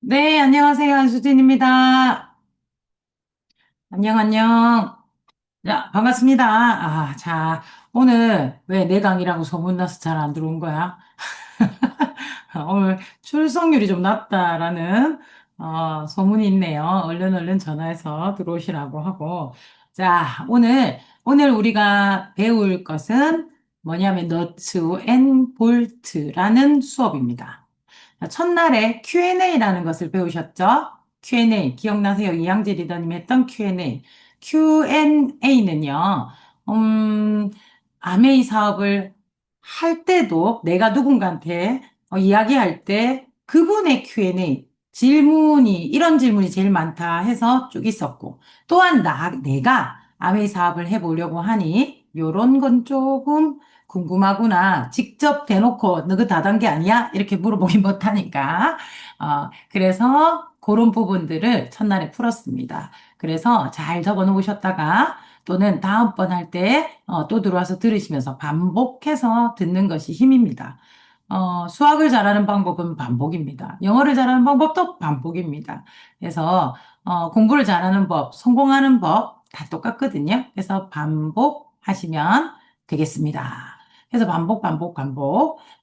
네, 안녕하세요. 안수진입니다. 안녕, 안녕. 자, 반갑습니다. 자, 오늘 왜 내 강의라고 소문나서 잘 안 들어온 거야? 오늘 출석률이 좀 낮다라는, 소문이 있네요. 얼른 전화해서 들어오시라고 하고. 자, 오늘 우리가 배울 것은 뭐냐면, 너츠 앤 볼트라는 수업입니다. 첫날에 Q&A라는 것을 배우셨죠? Q&A, 기억나세요? 이양재 리더님이 했던 Q&A. Q&A는요, 아메이 사업을 할 때도 내가 누군가한테 이야기할 때 그분의 Q&A, 이런 질문이 제일 많다 해서 쭉 있었고, 또한 내가 아메이 사업을 해보려고 하니, 요런 건 조금 궁금하구나. 직접 대놓고 너 그 다단계 아니야? 이렇게 물어보긴 못하니까. 그래서 그런 부분들을 첫날에 풀었습니다. 그래서 잘 적어 놓으셨다가 또는 다음번 할 때 또 들어와서 들으시면서 반복해서 듣는 것이 힘입니다. 수학을 잘하는 방법은 반복입니다. 영어를 잘하는 방법도 반복입니다. 그래서 공부를 잘하는 법, 성공하는 법 다 똑같거든요. 그래서 반복하시면 되겠습니다. 그래서 반복.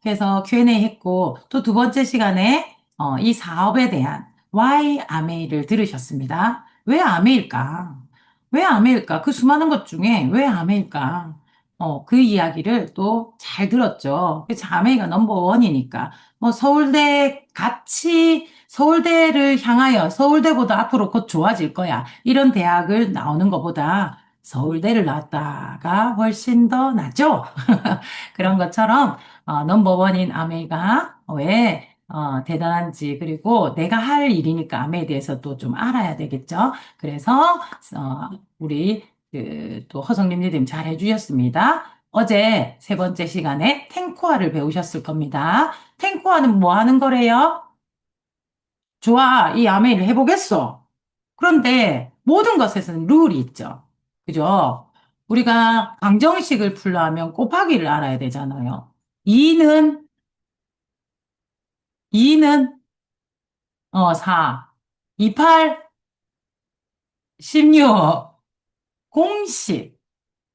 그래서 Q&A 했고, 또 두 번째 시간에 이 사업에 대한 Why 아메이를 들으셨습니다. 왜 아메일까? 왜 아메일까? 그 수많은 것 중에 왜 아메일까? 그 이야기를 또 잘 들었죠. 그래서 아메이가 넘버원이니까. 뭐 서울대를 향하여 서울대보다 앞으로 곧 좋아질 거야. 이런 대학을 나오는 것보다 서울대를 나왔다가 훨씬 더 낫죠? 그런 것처럼 넘버원인 아메이가 왜 대단한지 그리고 내가 할 일이니까 아메이에 대해서 또 좀 알아야 되겠죠. 그래서 우리 또 허성림 리님 잘 해주셨습니다. 어제 세 번째 시간에 탱코아를 배우셨을 겁니다. 탱코아는 뭐 하는 거래요? 좋아, 이 아메이를 해보겠어. 그런데 모든 것에서는 룰이 있죠. 그죠? 우리가 방정식을 풀려면 곱하기를 알아야 되잖아요. 2는, 2는, 4. 28, 16. 공식.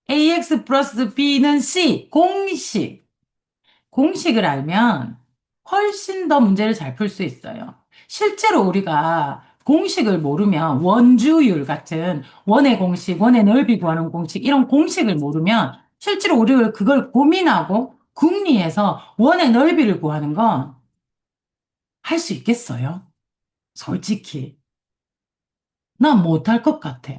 AX 플러스 B는 C. 공식. 공식을 알면 훨씬 더 문제를 잘 풀 수 있어요. 실제로 우리가 공식을 모르면 원주율 같은 원의 공식, 원의 넓이 구하는 공식, 이런 공식을 모르면 실제로 우리가 그걸 고민하고 궁리해서 원의 넓이를 구하는 건 할 수 있겠어요? 솔직히. 난 못할 것 같아.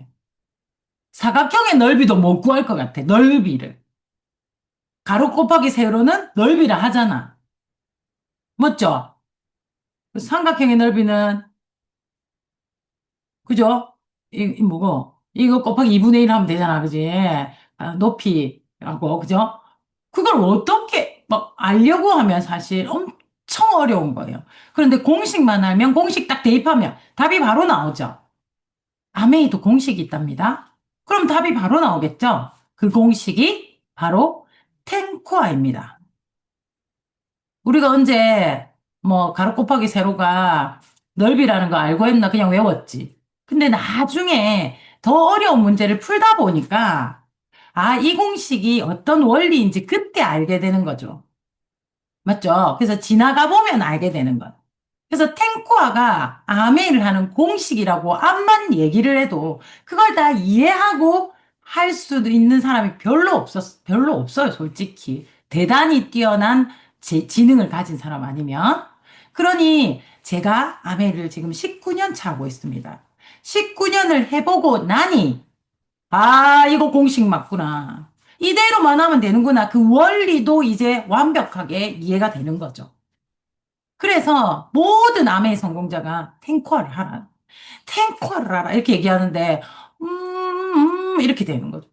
사각형의 넓이도 못 구할 것 같아. 넓이를. 가로 곱하기 세로는 넓이라 하잖아. 맞죠? 삼각형의 넓이는 그죠? 이 뭐고? 이거 곱하기 2분의 1 하면 되잖아, 그지? 높이하고, 그죠? 그걸 어떻게, 막, 알려고 하면 사실 엄청 어려운 거예요. 그런데 공식만 알면, 공식 딱 대입하면 답이 바로 나오죠. 아메이도 공식이 있답니다. 그럼 답이 바로 나오겠죠? 그 공식이 바로 텐코아입니다. 우리가 언제 뭐 가로 곱하기 세로가 넓이라는 거 알고 했나 그냥 외웠지. 근데 나중에 더 어려운 문제를 풀다 보니까 이 공식이 어떤 원리인지 그때 알게 되는 거죠. 맞죠? 그래서 지나가 보면 알게 되는 것. 그래서 탱코아가 아메이를 하는 공식이라고 앞만 얘기를 해도 그걸 다 이해하고 할 수도 있는 사람이 별로 없어요, 솔직히. 대단히 뛰어난 지능을 가진 사람 아니면. 그러니 제가 아메이를 지금 19년 차 하고 있습니다. 19년을 해보고 나니 이거 공식 맞구나. 이대로만 하면 되는구나. 그 원리도 이제 완벽하게 이해가 되는 거죠. 그래서 모든 아메이 성공자가 탱커를 하라. 탱커를 하라. 이렇게 얘기하는데, 이렇게 되는 거죠.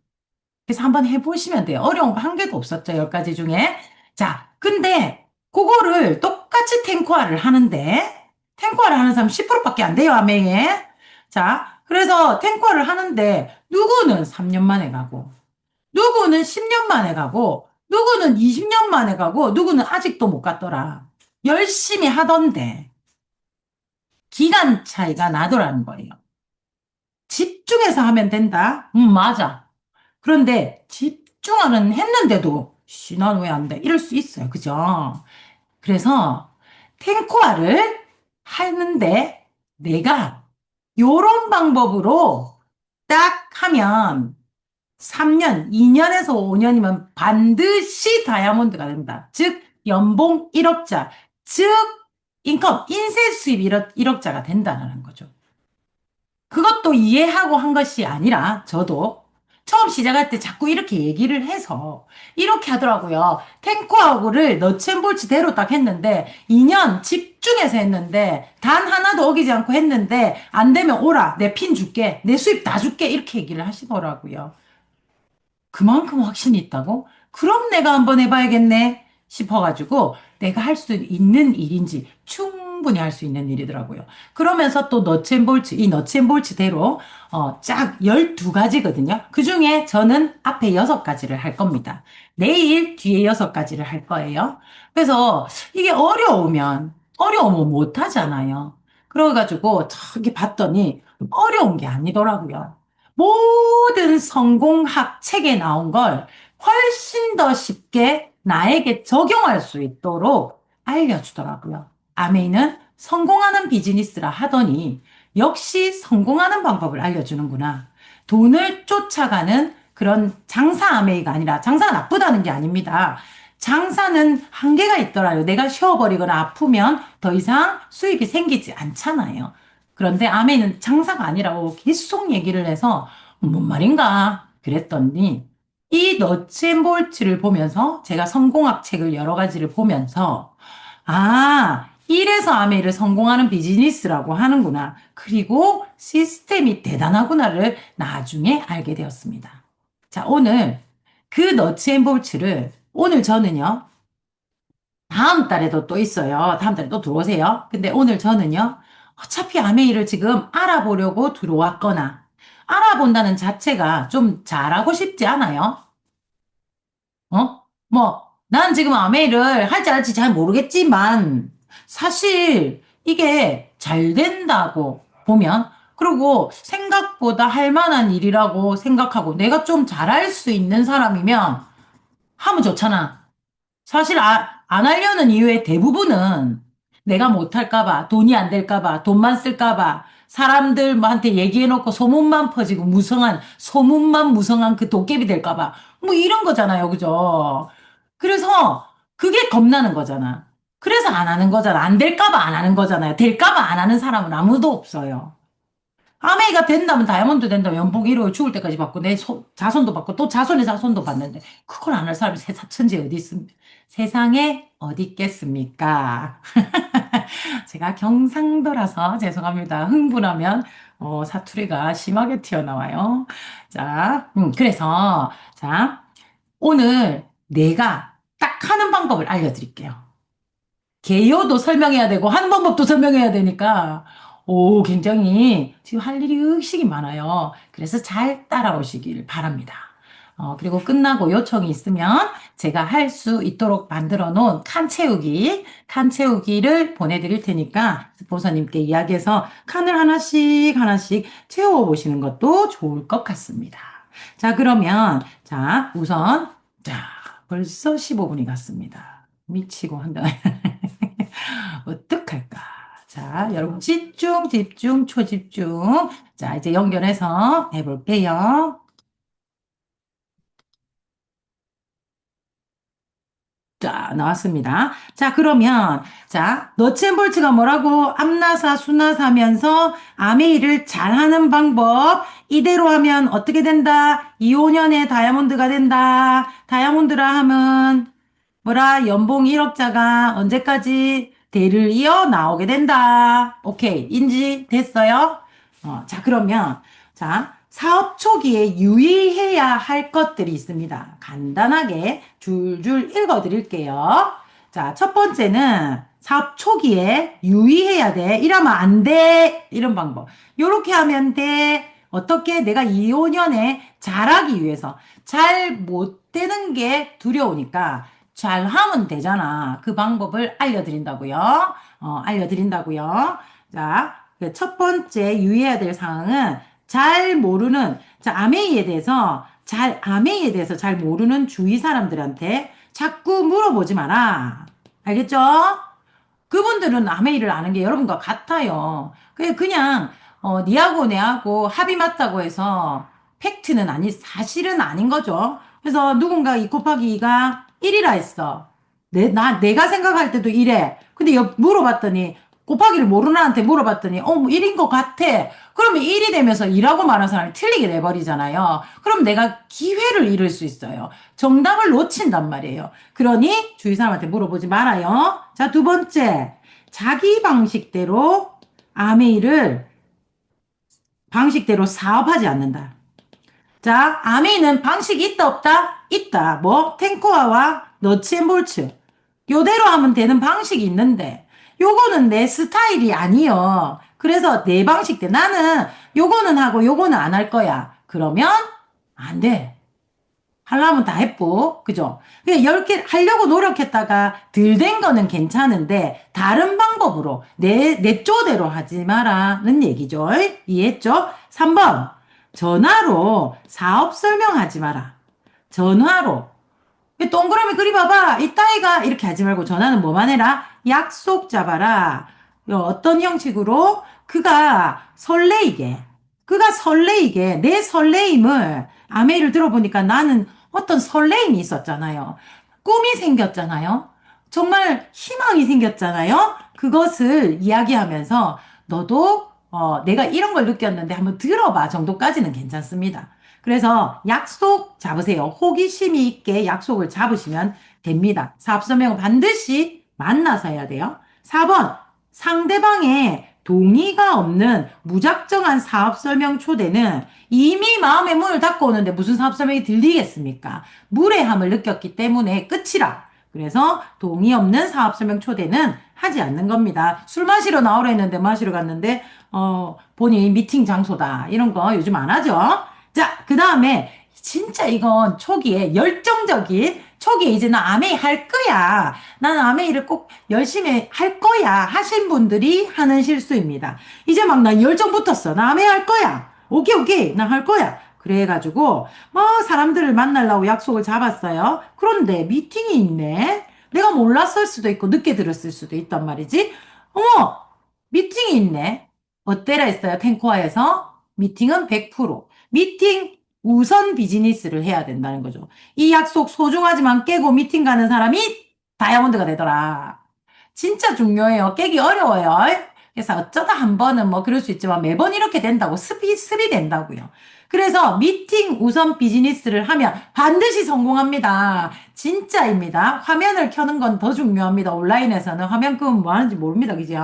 그래서 한번 해보시면 돼요. 어려운 거 한 개도 없었죠. 10가지 중에. 자, 근데 그거를 똑같이 탱커화를 하는데, 탱커화를 하는 사람 10%밖에 안 돼요, 아메이에. 자, 그래서 탱커화를 하는데, 누구는 3년 만에 가고, 누구는 10년 만에 가고, 누구는 20년 만에 가고, 누구는 아직도 못 갔더라. 열심히 하던데, 기간 차이가 나더라는 거예요. 집중해서 하면 된다? 맞아. 그런데 집중하는 했는데도 난 왜 안 돼? 이럴 수 있어요. 그죠? 그래서 탱고화를 하는데 내가 요런 방법으로 딱 하면 3년, 2년에서 5년이면 반드시 다이아몬드가 된다. 즉, 연봉 1억자, 즉, 인세 수입 1억자가 된다는 거죠. 그것도 이해하고 한 것이 아니라 저도 처음 시작할 때 자꾸 이렇게 얘기를 해서 이렇게 하더라고요. 탱크아웃을 너츠앤볼츠대로 딱 했는데 2년 집중해서 했는데 단 하나도 어기지 않고 했는데 안 되면 오라. 내 핀 줄게. 내 수입 다 줄게. 이렇게 얘기를 하시더라고요. 그만큼 확신이 있다고? 그럼 내가 한번 해봐야겠네 싶어가지고 내가 할 수 있는 일인지 충분히 할 수 있는 일이더라고요. 그러면서 또 너츠앤볼츠, 이 너츠앤볼츠대로 짝 12가지거든요. 그중에 저는 앞에 6가지를 할 겁니다. 내일 뒤에 6가지를 할 거예요. 그래서 이게 어려우면 못 하잖아요. 그래가지고 저기 봤더니 어려운 게 아니더라고요. 모든 성공학 책에 나온 걸 훨씬 더 쉽게 나에게 적용할 수 있도록 알려주더라고요. 아메이는 성공하는 비즈니스라 하더니 역시 성공하는 방법을 알려주는구나. 돈을 쫓아가는 그런 장사 아메이가 아니라 장사가 나쁘다는 게 아닙니다. 장사는 한계가 있더라요. 내가 쉬어버리거나 아프면 더 이상 수입이 생기지 않잖아요. 그런데 아메이는 장사가 아니라고 계속 얘기를 해서 뭔 말인가 그랬더니 이 너츠앤볼츠를 보면서 제가 성공학 책을 여러 가지를 보면서 이래서 아메이를 성공하는 비즈니스라고 하는구나. 그리고 시스템이 대단하구나를 나중에 알게 되었습니다. 자, 오늘 그 너츠앤볼츠를 오늘 저는요. 다음 달에도 또 있어요. 다음 달에 또 들어오세요. 근데 오늘 저는요. 어차피 아메이를 지금 알아보려고 들어왔거나 알아본다는 자체가 좀 잘하고 싶지 않아요? 난 지금 아메이를 할지 안 할지 잘 모르겠지만 사실 이게 잘 된다고 보면 그리고 생각보다 할 만한 일이라고 생각하고 내가 좀 잘할 수 있는 사람이면 하면 좋잖아. 사실 안 하려는 이유의 대부분은 내가 못할까봐, 돈이 안 될까봐, 돈만 쓸까봐, 사람들한테 얘기해놓고 소문만 퍼지고 소문만 무성한 그 도깨비 될까봐, 뭐 이런 거잖아요. 그죠? 그래서 그게 겁나는 거잖아. 그래서 안 하는 거잖아. 안 될까봐 안 하는 거잖아요. 될까봐 안 하는 사람은 아무도 없어요. 아메이가 된다면 다이아몬드 된다면 연봉 1억 죽을 때까지 받고 내 자손도 받고 또 자손의 자손도 받는데 그걸 안 할 사람이 세상천지에 어디 있습니까? 세상에 어디 있겠습니까? 제가 경상도라서 죄송합니다. 흥분하면 사투리가 심하게 튀어나와요. 자, 그래서 자 오늘 내가 딱 하는 방법을 알려드릴게요. 개요도 설명해야 되고 하는 방법도 설명해야 되니까 굉장히 지금 할 일이 의식이 많아요. 그래서 잘 따라오시길 바랍니다. 그리고 끝나고 요청이 있으면 제가 할 수 있도록 만들어 놓은 칸 채우기를 보내드릴 테니까 스폰서님께 이야기해서 칸을 하나씩 하나씩 채워보시는 것도 좋을 것 같습니다. 자, 그러면, 자, 우선, 자, 벌써 15분이 갔습니다. 미치고 한다. 어떡할까? 자, 여러분 집중, 집중, 초집중. 자, 이제 연결해서 해볼게요. 자, 나왔습니다. 자, 그러면, 자, 너츠앤볼츠가 뭐라고 암나사, 순나사면서 아메이를 잘하는 방법. 이대로 하면 어떻게 된다? 2, 5년에 다이아몬드가 된다. 다이아몬드라 하면, 뭐라, 연봉 1억자가 언제까지 대를 이어 나오게 된다. 오케이. 인지 됐어요? 자, 그러면, 자, 사업 초기에 유의해야 할 것들이 있습니다. 간단하게 줄줄 읽어 드릴게요. 자, 첫 번째는 사업 초기에 유의해야 돼. 이러면 안 돼. 이런 방법. 요렇게 하면 돼. 어떻게 내가 2, 5년에 잘하기 위해서 잘 못 되는 게 두려우니까 잘 하면 되잖아. 그 방법을 알려드린다고요. 알려드린다고요. 자, 첫 번째 유의해야 될 사항은 잘 모르는, 자, 아메이에 대해서 잘 모르는 주위 사람들한테 자꾸 물어보지 마라. 알겠죠? 그분들은 남의 일을 아는 게 여러분과 같아요. 그냥 니하고 내하고 합이 맞다고 해서 팩트는 아니 사실은 아닌 거죠. 그래서 누군가 2 곱하기 2가 1이라 했어. 내가 생각할 때도 이래. 근데 물어봤더니 곱하기를 모르는 애한테 물어봤더니 뭐 1인 것 같아. 그러면 1이 되면서 2라고 말한 사람이 틀리게 돼버리잖아요. 그럼 내가 기회를 잃을 수 있어요. 정답을 놓친단 말이에요. 그러니 주위 사람한테 물어보지 말아요. 자, 두 번째. 자기 방식대로 사업하지 않는다. 자, 아미는 방식이 있다, 없다? 있다. 뭐, 탱코아와 너츠앤볼츠. 요대로 하면 되는 방식이 있는데, 요거는 내 스타일이 아니여. 그래서 내 방식대. 나는 요거는 하고 요거는 안 할 거야. 그러면 안 돼. 하려면 다 해보. 그죠? 그냥 10개 하려고 노력했다가 덜 된 거는 괜찮은데, 다른 방법으로, 내 쪼대로 하지 마라는 얘기죠. 이해했죠? 3번. 전화로 사업 설명하지 마라. 전화로. 동그라미 그려봐봐. 이따이가 이렇게 하지 말고 전화는 뭐만 해라? 약속 잡아라. 어떤 형식으로? 그가 설레이게, 내 설레임을, 아메이를 들어보니까 나는 어떤 설레임이 있었잖아요. 꿈이 생겼잖아요. 정말 희망이 생겼잖아요. 그것을 이야기하면서 너도 내가 이런 걸 느꼈는데 한번 들어봐 정도까지는 괜찮습니다. 그래서 약속 잡으세요. 호기심이 있게 약속을 잡으시면 됩니다. 사업설명은 반드시 만나서 해야 돼요. 4번, 상대방의 동의가 없는 무작정한 사업설명 초대는 이미 마음의 문을 닫고 오는데 무슨 사업설명이 들리겠습니까? 무례함을 느꼈기 때문에 끝이라. 그래서 동의 없는 사업설명 초대는 하지 않는 겁니다. 술 마시러 나오라 했는데 마시러 갔는데 본인 미팅 장소다. 이런 거 요즘 안 하죠? 자, 그 다음에 진짜 이건 초기에 열정적인 초기에 이제 나 아메이 할 거야. 나는 아메이를 꼭 열심히 할 거야. 하신 분들이 하는 실수입니다. 이제 막 나 열정 붙었어. 나 아메이 할 거야. 오케이, 오케이. 나 할 거야. 그래가지고 뭐 사람들을 만나려고 약속을 잡았어요. 그런데 미팅이 있네. 내가 몰랐을 수도 있고 늦게 들었을 수도 있단 말이지. 어머, 미팅이 있네. 어때라 했어요, 탱코아에서? 미팅은 100%. 미팅 우선 비즈니스를 해야 된다는 거죠. 이 약속 소중하지만 깨고 미팅 가는 사람이 다이아몬드가 되더라. 진짜 중요해요. 깨기 어려워요. 그래서 어쩌다 한 번은 뭐 그럴 수 있지만 매번 이렇게 된다고 습이 된다고요. 그래서 미팅 우선 비즈니스를 하면 반드시 성공합니다. 진짜입니다. 화면을 켜는 건 더 중요합니다. 온라인에서는 화면 끄면 뭐 하는지 모릅니다. 그죠?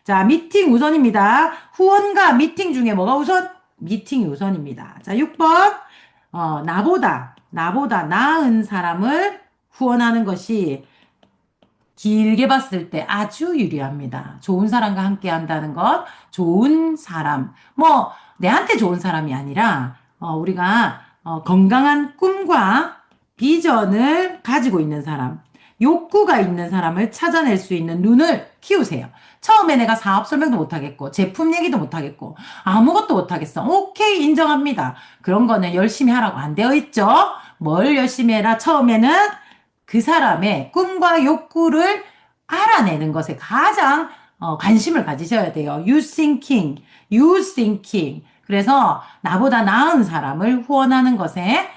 자, 미팅 우선입니다. 후원과 미팅 중에 뭐가 우선? 미팅이 우선입니다. 자, 6번. 나보다 나은 사람을 후원하는 것이 길게 봤을 때 아주 유리합니다. 좋은 사람과 함께 한다는 것, 좋은 사람. 뭐, 내한테 좋은 사람이 아니라, 우리가, 건강한 꿈과 비전을 가지고 있는 사람, 욕구가 있는 사람을 찾아낼 수 있는 눈을 키우세요. 처음에 내가 사업 설명도 못하겠고, 제품 얘기도 못하겠고, 아무것도 못하겠어. 오케이, 인정합니다. 그런 거는 열심히 하라고 안 되어 있죠? 뭘 열심히 해라? 처음에는 그 사람의 꿈과 욕구를 알아내는 것에 가장 관심을 가지셔야 돼요. you thinking. 그래서 나보다 나은 사람을 후원하는 것에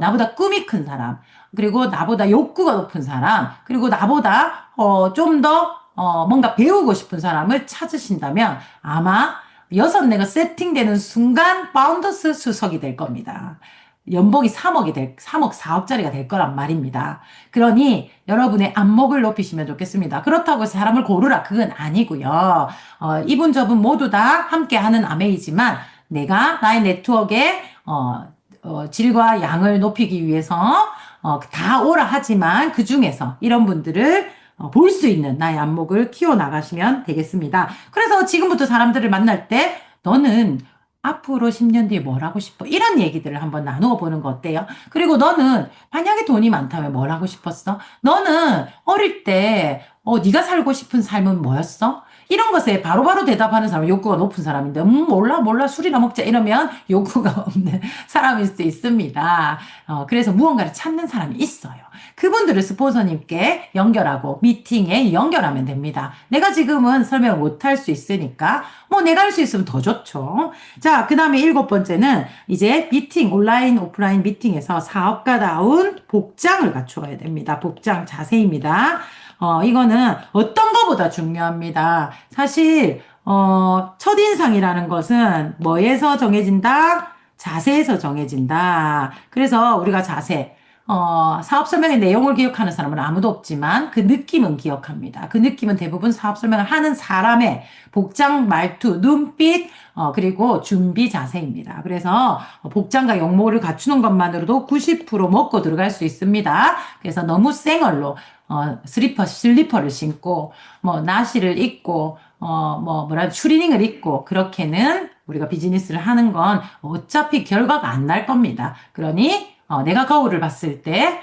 나보다 꿈이 큰 사람, 그리고 나보다 욕구가 높은 사람, 그리고 나보다 좀 더 뭔가 배우고 싶은 사람을 찾으신다면 아마 여섯 내가 세팅되는 순간 파운더스 수석이 될 겁니다. 연봉이 3억 4억짜리가 될 거란 말입니다. 그러니 여러분의 안목을 높이시면 좋겠습니다. 그렇다고 해서 사람을 고르라. 그건 아니고요. 이분 저분 모두 다 함께하는 아메이지만 내가 나의 네트워크의 질과 양을 높이기 위해서 다 오라 하지만 그 중에서 이런 분들을 볼 수 있는 나의 안목을 키워나가시면 되겠습니다. 그래서 지금부터 사람들을 만날 때 너는 앞으로 10년 뒤에 뭘 하고 싶어? 이런 얘기들을 한번 나누어 보는 거 어때요? 그리고 너는 만약에 돈이 많다면 뭘 하고 싶었어? 너는 어릴 때 네가 살고 싶은 삶은 뭐였어? 이런 것에 바로바로 대답하는 사람은 욕구가 높은 사람인데, 몰라, 몰라, 술이나 먹자 이러면 욕구가 없는 사람일 수 있습니다. 그래서 무언가를 찾는 사람이 있어요. 그분들을 스폰서님께 연결하고 미팅에 연결하면 됩니다. 내가 지금은 설명을 못 할 수 있으니까, 뭐 내가 할 수 있으면 더 좋죠. 자, 그 다음에 일곱 번째는 이제 미팅, 온라인, 오프라인 미팅에서 사업가다운 복장을 갖추어야 됩니다. 복장 자세입니다. 이거는 어떤 것보다 중요합니다. 사실, 첫인상이라는 것은 뭐에서 정해진다? 자세에서 정해진다. 그래서 우리가 자세, 사업 설명의 내용을 기억하는 사람은 아무도 없지만 그 느낌은 기억합니다. 그 느낌은 대부분 사업 설명을 하는 사람의 복장, 말투, 눈빛, 그리고 준비 자세입니다. 그래서 복장과 용모를 갖추는 것만으로도 90% 먹고 들어갈 수 있습니다. 그래서 너무 생얼로 슬리퍼를 신고, 뭐, 나시를 입고, 추리닝을 입고, 그렇게는 우리가 비즈니스를 하는 건 어차피 결과가 안 날 겁니다. 그러니, 내가 거울을 봤을 때,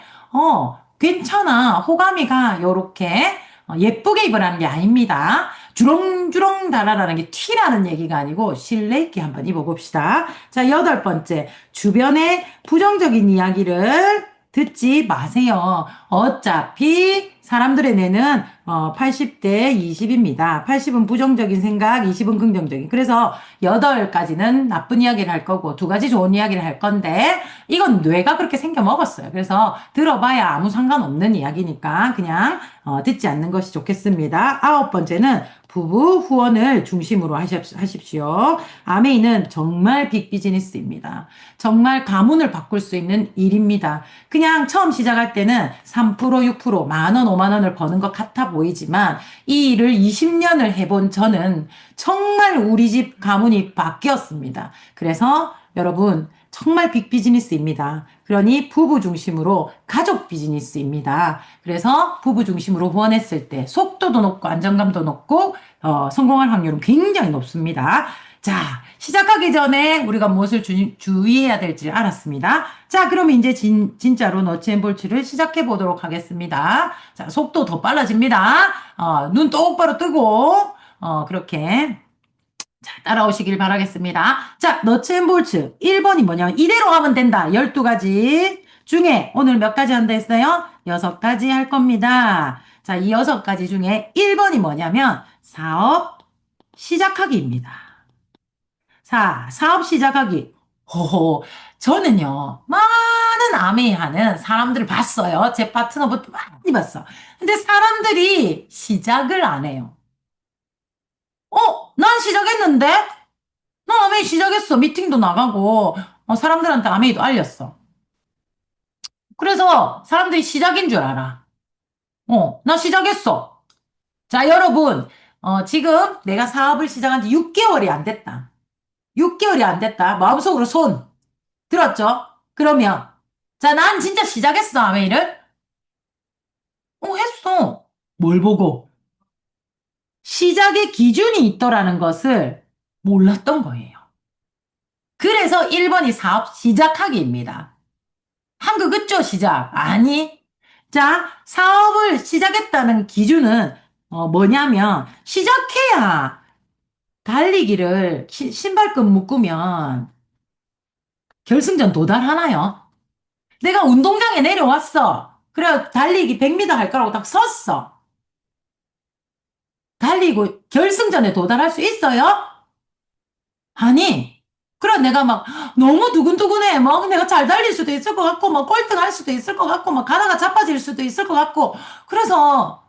괜찮아. 호감이가 요렇게 예쁘게 입으라는 게 아닙니다. 주렁주렁 달아라는 게 티라는 얘기가 아니고 실내 있게 한번 입어봅시다. 자, 여덟 번째. 주변의 부정적인 이야기를 듣지 마세요. 어차피 사람들의 뇌는 80대 20입니다. 80은 부정적인 생각, 20은 긍정적인. 그래서 8가지는 나쁜 이야기를 할 거고 2가지 좋은 이야기를 할 건데 이건 뇌가 그렇게 생겨 먹었어요. 그래서 들어봐야 아무 상관없는 이야기니까 그냥 듣지 않는 것이 좋겠습니다. 아홉 번째는 부부 후원을 중심으로 하십시오. 아메이는 정말 빅 비즈니스입니다. 정말 가문을 바꿀 수 있는 일입니다. 그냥 처음 시작할 때는 3%, 6%, 만 원, 5만 원을 버는 것 같아 보이지만 이 일을 20년을 해본 저는 정말 우리 집 가문이 바뀌었습니다. 그래서 여러분 정말 빅 비즈니스입니다. 그러니 부부 중심으로 가족 비즈니스입니다. 그래서 부부 중심으로 후원했을 때 속도도 높고 안정감도 높고 성공할 확률은 굉장히 높습니다. 자, 시작하기 전에 우리가 무엇을 주의해야 될지 알았습니다. 자, 그럼 이제 진짜로 너치앤볼치를 시작해 보도록 하겠습니다. 자, 속도 더 빨라집니다. 눈 똑바로 뜨고, 그렇게. 자, 따라오시길 바라겠습니다. 자, 너츠앤볼츠. 1번이 뭐냐면, 이대로 하면 된다. 12가지 중에 오늘 몇 가지 한다 했어요? 6가지 할 겁니다. 자, 이 6가지 중에 1번이 뭐냐면, 사업 시작하기입니다. 자, 사업 시작하기. 호호. 저는요, 많은 아메이 하는 사람들을 봤어요. 제 파트너부터 많이 봤어. 근데 사람들이 시작을 안 해요. 난 시작했는데? 나 아메이 시작했어. 미팅도 나가고, 사람들한테 아메이도 알렸어. 그래서 사람들이 시작인 줄 알아. 나 시작했어. 자, 여러분, 지금 내가 사업을 시작한 지 6개월이 안 됐다. 6개월이 안 됐다. 마음속으로 손. 들었죠? 그러면, 자, 난 진짜 시작했어, 아메이를. 했어. 뭘 보고? 시작의 기준이 있더라는 것을 몰랐던 거예요. 그래서 1번이 사업 시작하기입니다. 한국 으죠 시작. 아니. 자, 사업을 시작했다는 기준은 뭐냐면 시작해야 달리기를 신발끈 묶으면 결승전 도달하나요? 내가 운동장에 내려왔어. 그래 달리기 100m 할 거라고 딱 섰어. 달리고 결승전에 도달할 수 있어요? 아니. 그래 내가 막 너무 두근두근해. 막 내가 잘 달릴 수도 있을 것 같고 막 꼴등 할 수도 있을 것 같고 막 가다가 자빠질 수도 있을 것 같고 그래서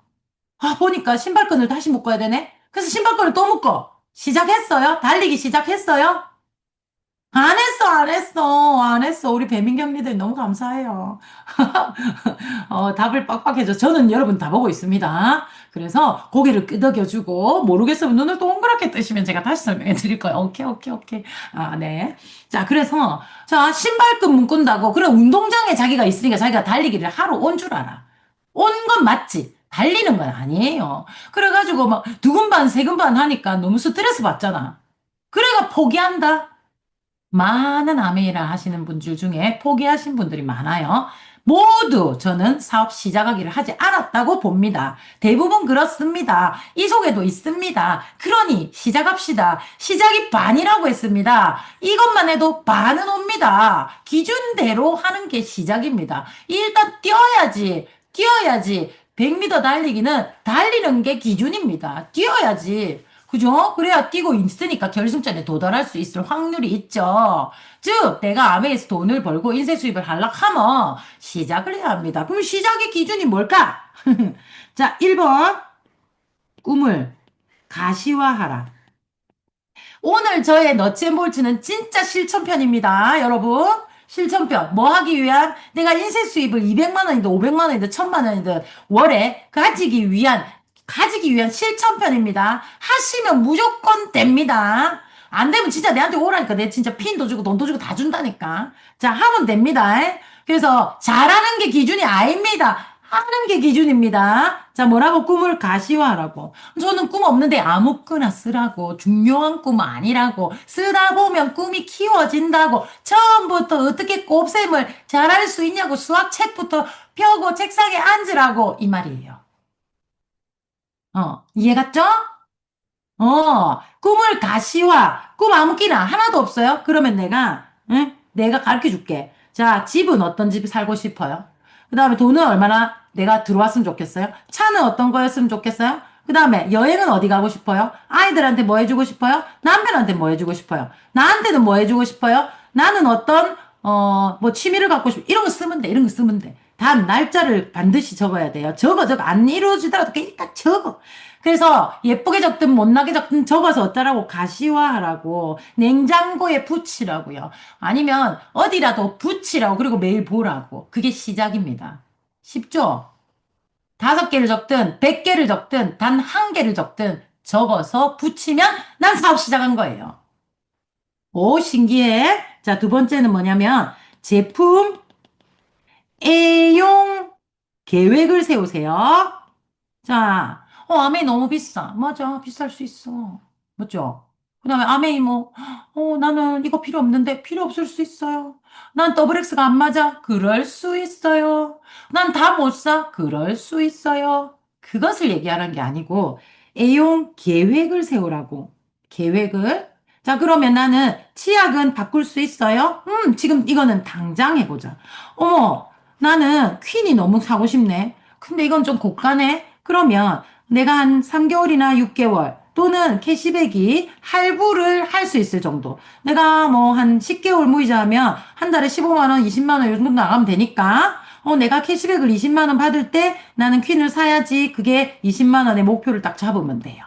보니까 신발끈을 다시 묶어야 되네. 그래서 신발끈을 또 묶어. 시작했어요? 달리기 시작했어요? 안 했어, 안 했어, 안 했어. 우리 배민경님들 너무 감사해요. 답을 빡빡해줘. 저는 여러분 다 보고 있습니다. 그래서 고개를 끄덕여주고, 모르겠으면 눈을 동그랗게 뜨시면 제가 다시 설명해 드릴 거예요. 오케이, 오케이, 오케이. 네. 자, 그래서, 자, 신발끈 묶은다고, 그래, 운동장에 자기가 있으니까 자기가 달리기를 하러 온 줄 알아. 온 건 맞지. 달리는 건 아니에요. 그래가지고 막 두근반, 세근반 하니까 너무 스트레스 받잖아. 그래가 포기한다. 많은 아메이라 하시는 분들 중에 포기하신 분들이 많아요. 모두 저는 사업 시작하기를 하지 않았다고 봅니다. 대부분 그렇습니다. 이 속에도 있습니다. 그러니 시작합시다. 시작이 반이라고 했습니다. 이것만 해도 반은 옵니다. 기준대로 하는 게 시작입니다. 일단 뛰어야지. 뛰어야지. 100m 달리기는 달리는 게 기준입니다. 뛰어야지. 그죠? 그래야 뛰고 있으니까 결승점에 도달할 수 있을 확률이 있죠. 즉, 내가 아메에서 돈을 벌고 인쇄 수입을 하려고 하면 시작을 해야 합니다. 그럼 시작의 기준이 뭘까? 자, 1번. 꿈을 가시화하라. 오늘 저의 너츠앤볼츠는 진짜 실천편입니다, 여러분. 실천편. 뭐 하기 위한? 내가 인쇄 수입을 200만 원이든 500만 원이든 1000만 원이든 월에 가지기 위한 실천편입니다. 하시면 무조건 됩니다. 안 되면 진짜 내한테 오라니까. 내 진짜 핀도 주고 돈도 주고 다 준다니까. 자, 하면 됩니다. 그래서 잘하는 게 기준이 아닙니다. 하는 게 기준입니다. 자, 뭐라고? 꿈을 가시화하라고. 저는 꿈 없는데 아무거나 쓰라고. 중요한 꿈은 아니라고. 쓰다 보면 꿈이 키워진다고. 처음부터 어떻게 곱셈을 잘할 수 있냐고. 수학책부터 펴고 책상에 앉으라고. 이 말이에요. 이해 갔죠? 꿈을 가시화. 꿈 아무끼나 하나도 없어요? 그러면 내가, 응? 내가 가르쳐 줄게. 자, 집은 어떤 집 살고 싶어요? 그 다음에 돈은 얼마나 내가 들어왔으면 좋겠어요? 차는 어떤 거였으면 좋겠어요? 그 다음에 여행은 어디 가고 싶어요? 아이들한테 뭐 해주고 싶어요? 남편한테 뭐 해주고 싶어요? 나한테는 뭐 해주고 싶어요? 나는 어떤, 뭐 취미를 갖고 싶어. 이런 거 쓰면 돼. 이런 거 쓰면 돼. 단, 날짜를 반드시 적어야 돼요. 적어. 안 이루어지더라도 그냥 일단 적어. 그래서 예쁘게 적든 못나게 적든 적어서 어쩌라고 가시화하라고 냉장고에 붙이라고요. 아니면 어디라도 붙이라고 그리고 매일 보라고. 그게 시작입니다. 쉽죠? 5개를 적든 100개를 적든 단 1개를 적든 적어서 붙이면 난 사업 시작한 거예요. 오, 신기해. 자, 두 번째는 뭐냐면 제품 애용 계획을 세우세요. 자, 아메이 너무 비싸. 맞아, 비쌀 수 있어. 맞죠? 그 다음에 아메이 뭐, 나는 이거 필요 없는데 필요 없을 수 있어요. 난 더블 X가 안 맞아. 그럴 수 있어요. 난 다 못 사. 그럴 수 있어요. 그것을 얘기하는 게 아니고, 애용 계획을 세우라고. 계획을. 자, 그러면 나는 치약은 바꿀 수 있어요? 지금 이거는 당장 해보자. 어머, 나는 퀸이 너무 사고 싶네. 근데 이건 좀 고가네? 그러면 내가 한 3개월이나 6개월 또는 캐시백이 할부를 할 수 있을 정도. 내가 뭐 한 10개월 무이자하면 한 달에 15만 원, 20만 원 이 정도 나가면 되니까 내가 캐시백을 20만 원 받을 때 나는 퀸을 사야지. 그게 20만 원의 목표를 딱 잡으면 돼요.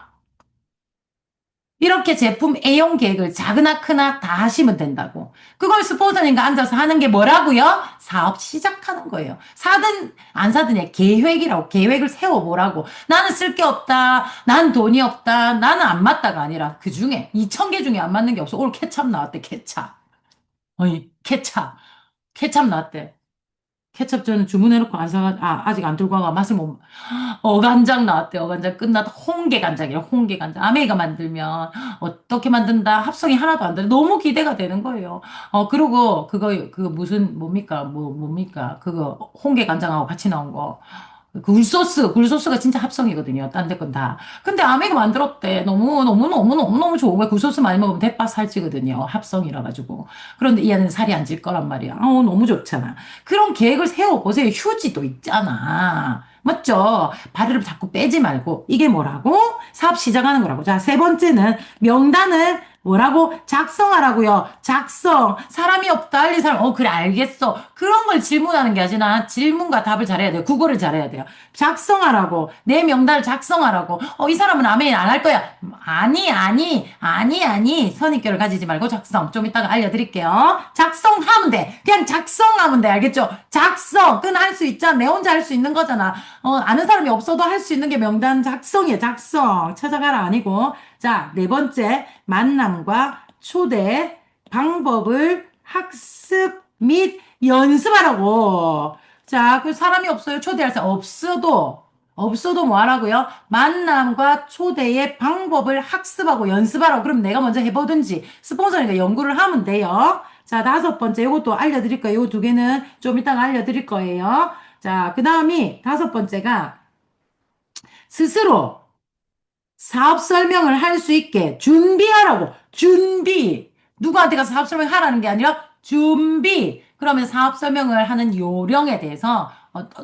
이렇게 제품 애용 계획을 작으나 크나 다 하시면 된다고. 그걸 스폰서님과 앉아서 하는 게 뭐라고요? 사업 시작하는 거예요. 사든 안 사든의 계획이라고. 계획을 세워보라고. 나는 쓸 게 없다. 난 돈이 없다. 나는 안 맞다가 아니라 그 중에 2,000개 중에 안 맞는 게 없어. 오늘 케찹 나왔대. 케찹. 어이, 케찹. 케찹 나왔대. 케첩 저는 주문해놓고 안 사가, 아직 안 들고 와가 맛을 못, 어간장 나왔대. 어간장 끝나다 홍게간장이에요. 홍게간장. 아메이가 만들면 어떻게 만든다. 합성이 하나도 안 돼. 너무 기대가 되는 거예요. 그리고 그거 무슨, 뭡니까? 뭡니까? 그거 홍게간장하고 같이 나온 거. 굴소스가 진짜 합성이거든요. 딴 데 건 다. 근데 아메가 만들었대. 너무 좋은 거야. 굴소스 많이 먹으면 대파 살찌거든요. 합성이라 가지고. 그런데 이 안에는 살이 안 찔 거란 말이야. 너무 좋잖아. 그런 계획을 세워보세요. 휴지도 있잖아. 맞죠? 발을 자꾸 빼지 말고. 이게 뭐라고? 사업 시작하는 거라고. 자, 세 번째는 명단을 뭐라고? 작성하라고요. 작성. 사람이 없다. 할 사람. 그래, 알겠어. 그런 걸 질문하는 게 아니라 질문과 답을 잘해야 돼요. 국어를 잘해야 돼요. 작성하라고. 내 명단을 작성하라고. 이 사람은 아멘 안 할 거야. 아니. 선입견을 가지지 말고 작성. 좀 이따가 알려드릴게요. 작성하면 돼. 그냥 작성하면 돼. 알겠죠? 작성. 그건 할 수 있잖아. 내 혼자 할 수 있는 거잖아. 아는 사람이 없어도 할 수 있는 게 명단 작성이야. 작성. 찾아가라 아니고. 자, 네 번째. 만남과 초대 방법을 학습 및 연습하라고. 자, 그 사람이 없어요. 초대할 사람 없어도 뭐 하라고요? 만남과 초대의 방법을 학습하고 연습하라고. 그럼 내가 먼저 해보든지 스폰서니까 연구를 하면 돼요. 자, 다섯 번째, 요것도 알려드릴 거예요. 요 두 개는 좀 이따가 알려드릴 거예요. 자, 그 다음이 다섯 번째가 스스로 사업 설명을 할 수 있게 준비하라고. 준비. 누구한테 가서 사업 설명하라는 게 아니라 준비. 그러면 사업 설명을 하는 요령에 대해서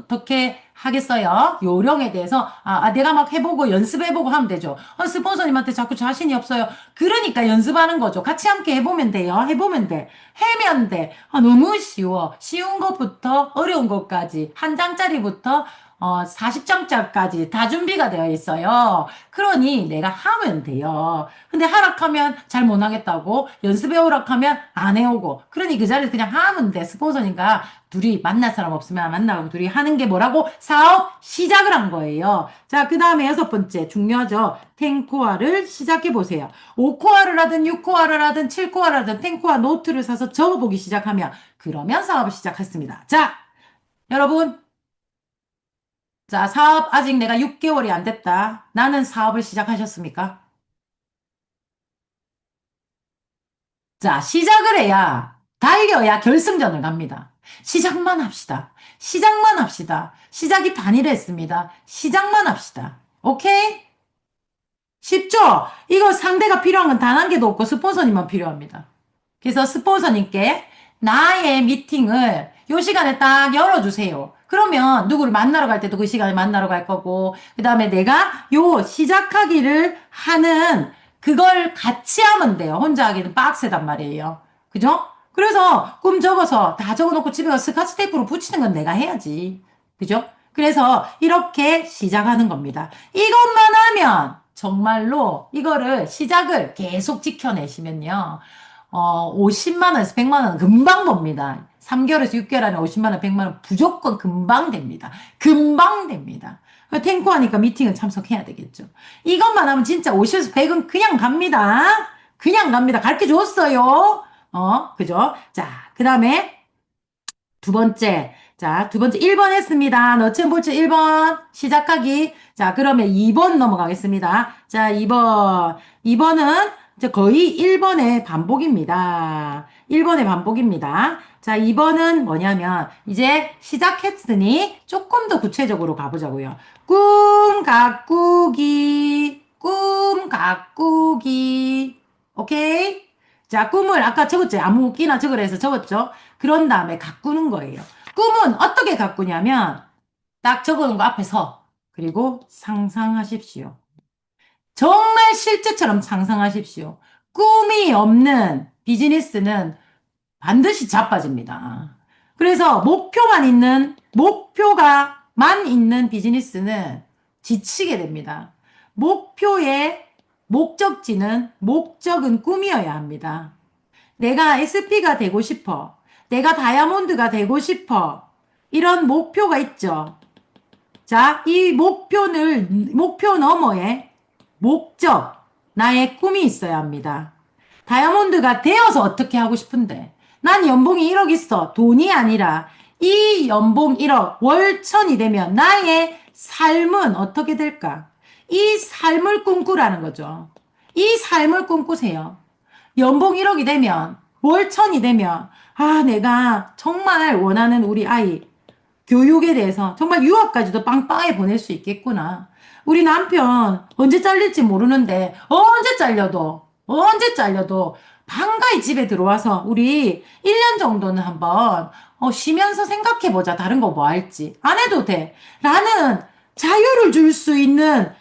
떻게 하겠어요? 요령에 대해서 내가 막 해보고 연습해보고 하면 되죠. 스폰서님한테 자꾸 자신이 없어요. 그러니까 연습하는 거죠. 같이 함께 해보면 돼요. 해보면 돼. 해면 돼. 너무 쉬워. 쉬운 것부터 어려운 것까지 한 장짜리부터 40장짜리까지 다 준비가 되어 있어요. 그러니 내가 하면 돼요. 근데 하락하면 잘 못하겠다고 연습해 오락하면 안 해오고 그러니 그 자리에서 그냥 하면 돼. 스폰서니까 둘이 만날 사람 없으면 만나고 둘이 하는 게 뭐라고? 사업 시작을 한 거예요. 자, 그 다음에 여섯 번째 중요하죠. 10코어를 시작해 보세요. 5코어를 하든 6코어를 하든 7코어를 하든 10코어 노트를 사서 적어보기 시작하면 그러면 사업을 시작했습니다. 자, 여러분 자, 사업 아직 내가 6개월이 안 됐다. 나는 사업을 시작하셨습니까? 자, 시작을 해야, 달려야 결승전을 갑니다. 시작만 합시다. 시작만 합시다. 시작이 반이랬습니다. 시작만 합시다. 오케이? 쉽죠? 이거 상대가 필요한 건 단 한 개도 없고 스폰서님만 필요합니다. 그래서 스폰서님께 나의 미팅을 요 시간에 딱 열어주세요. 그러면 누구를 만나러 갈 때도 그 시간에 만나러 갈 거고, 그 다음에 내가 요 시작하기를 하는 그걸 같이 하면 돼요. 혼자 하기는 빡세단 말이에요. 그죠? 그래서 꿈 적어서 다 적어놓고 집에 가서 스카치 테이프로 붙이는 건 내가 해야지. 그죠? 그래서 이렇게 시작하는 겁니다. 이것만 하면 정말로 이거를 시작을 계속 지켜내시면요. 50만 원에서 100만 원 금방 봅니다. 3개월에서 6개월 안에 50만 원, 100만 원 무조건 금방 됩니다. 금방 됩니다. 탱고 하니까 미팅은 참석해야 되겠죠. 이것만 하면 진짜 50에서 100은 그냥 갑니다. 그냥 갑니다. 가르쳐 줬어요. 그죠? 자, 그 다음에 두 번째. 자, 두 번째 1번 했습니다. 너츠 볼츠 1번 시작하기. 자, 그러면 2번 넘어가겠습니다. 자, 2번. 2번은 이제 거의 1번의 반복입니다. 1번의 반복입니다. 자, 2번은 뭐냐면 이제 시작했으니 조금 더 구체적으로 가보자고요. 꿈 가꾸기. 꿈 가꾸기. 오케이? 자, 꿈을 아까 적었죠? 아무 끼나 적으라 해서 적었죠? 그런 다음에 가꾸는 거예요. 꿈은 어떻게 가꾸냐면 딱 적어놓은 거 앞에서 그리고 상상하십시오. 정말 실제처럼 상상하십시오. 꿈이 없는 비즈니스는 반드시 자빠집니다. 그래서 목표가만 있는 비즈니스는 지치게 됩니다. 목표의 목적은 꿈이어야 합니다. 내가 SP가 되고 싶어. 내가 다이아몬드가 되고 싶어. 이런 목표가 있죠. 자, 이 목표 너머에 목적, 나의 꿈이 있어야 합니다. 다이아몬드가 되어서 어떻게 하고 싶은데, 난 연봉이 1억 있어. 돈이 아니라, 이 연봉 1억, 월천이 되면 나의 삶은 어떻게 될까? 이 삶을 꿈꾸라는 거죠. 이 삶을 꿈꾸세요. 연봉 1억이 되면, 월천이 되면, 내가 정말 원하는 우리 아이, 교육에 대해서 정말 유학까지도 빵빵하게 보낼 수 있겠구나. 우리 남편 언제 잘릴지 모르는데 언제 잘려도 반가이 집에 들어와서 우리 1년 정도는 한번 쉬면서 생각해보자. 다른 거 뭐 할지. 안 해도 돼. 라는 자유를 줄 수 있는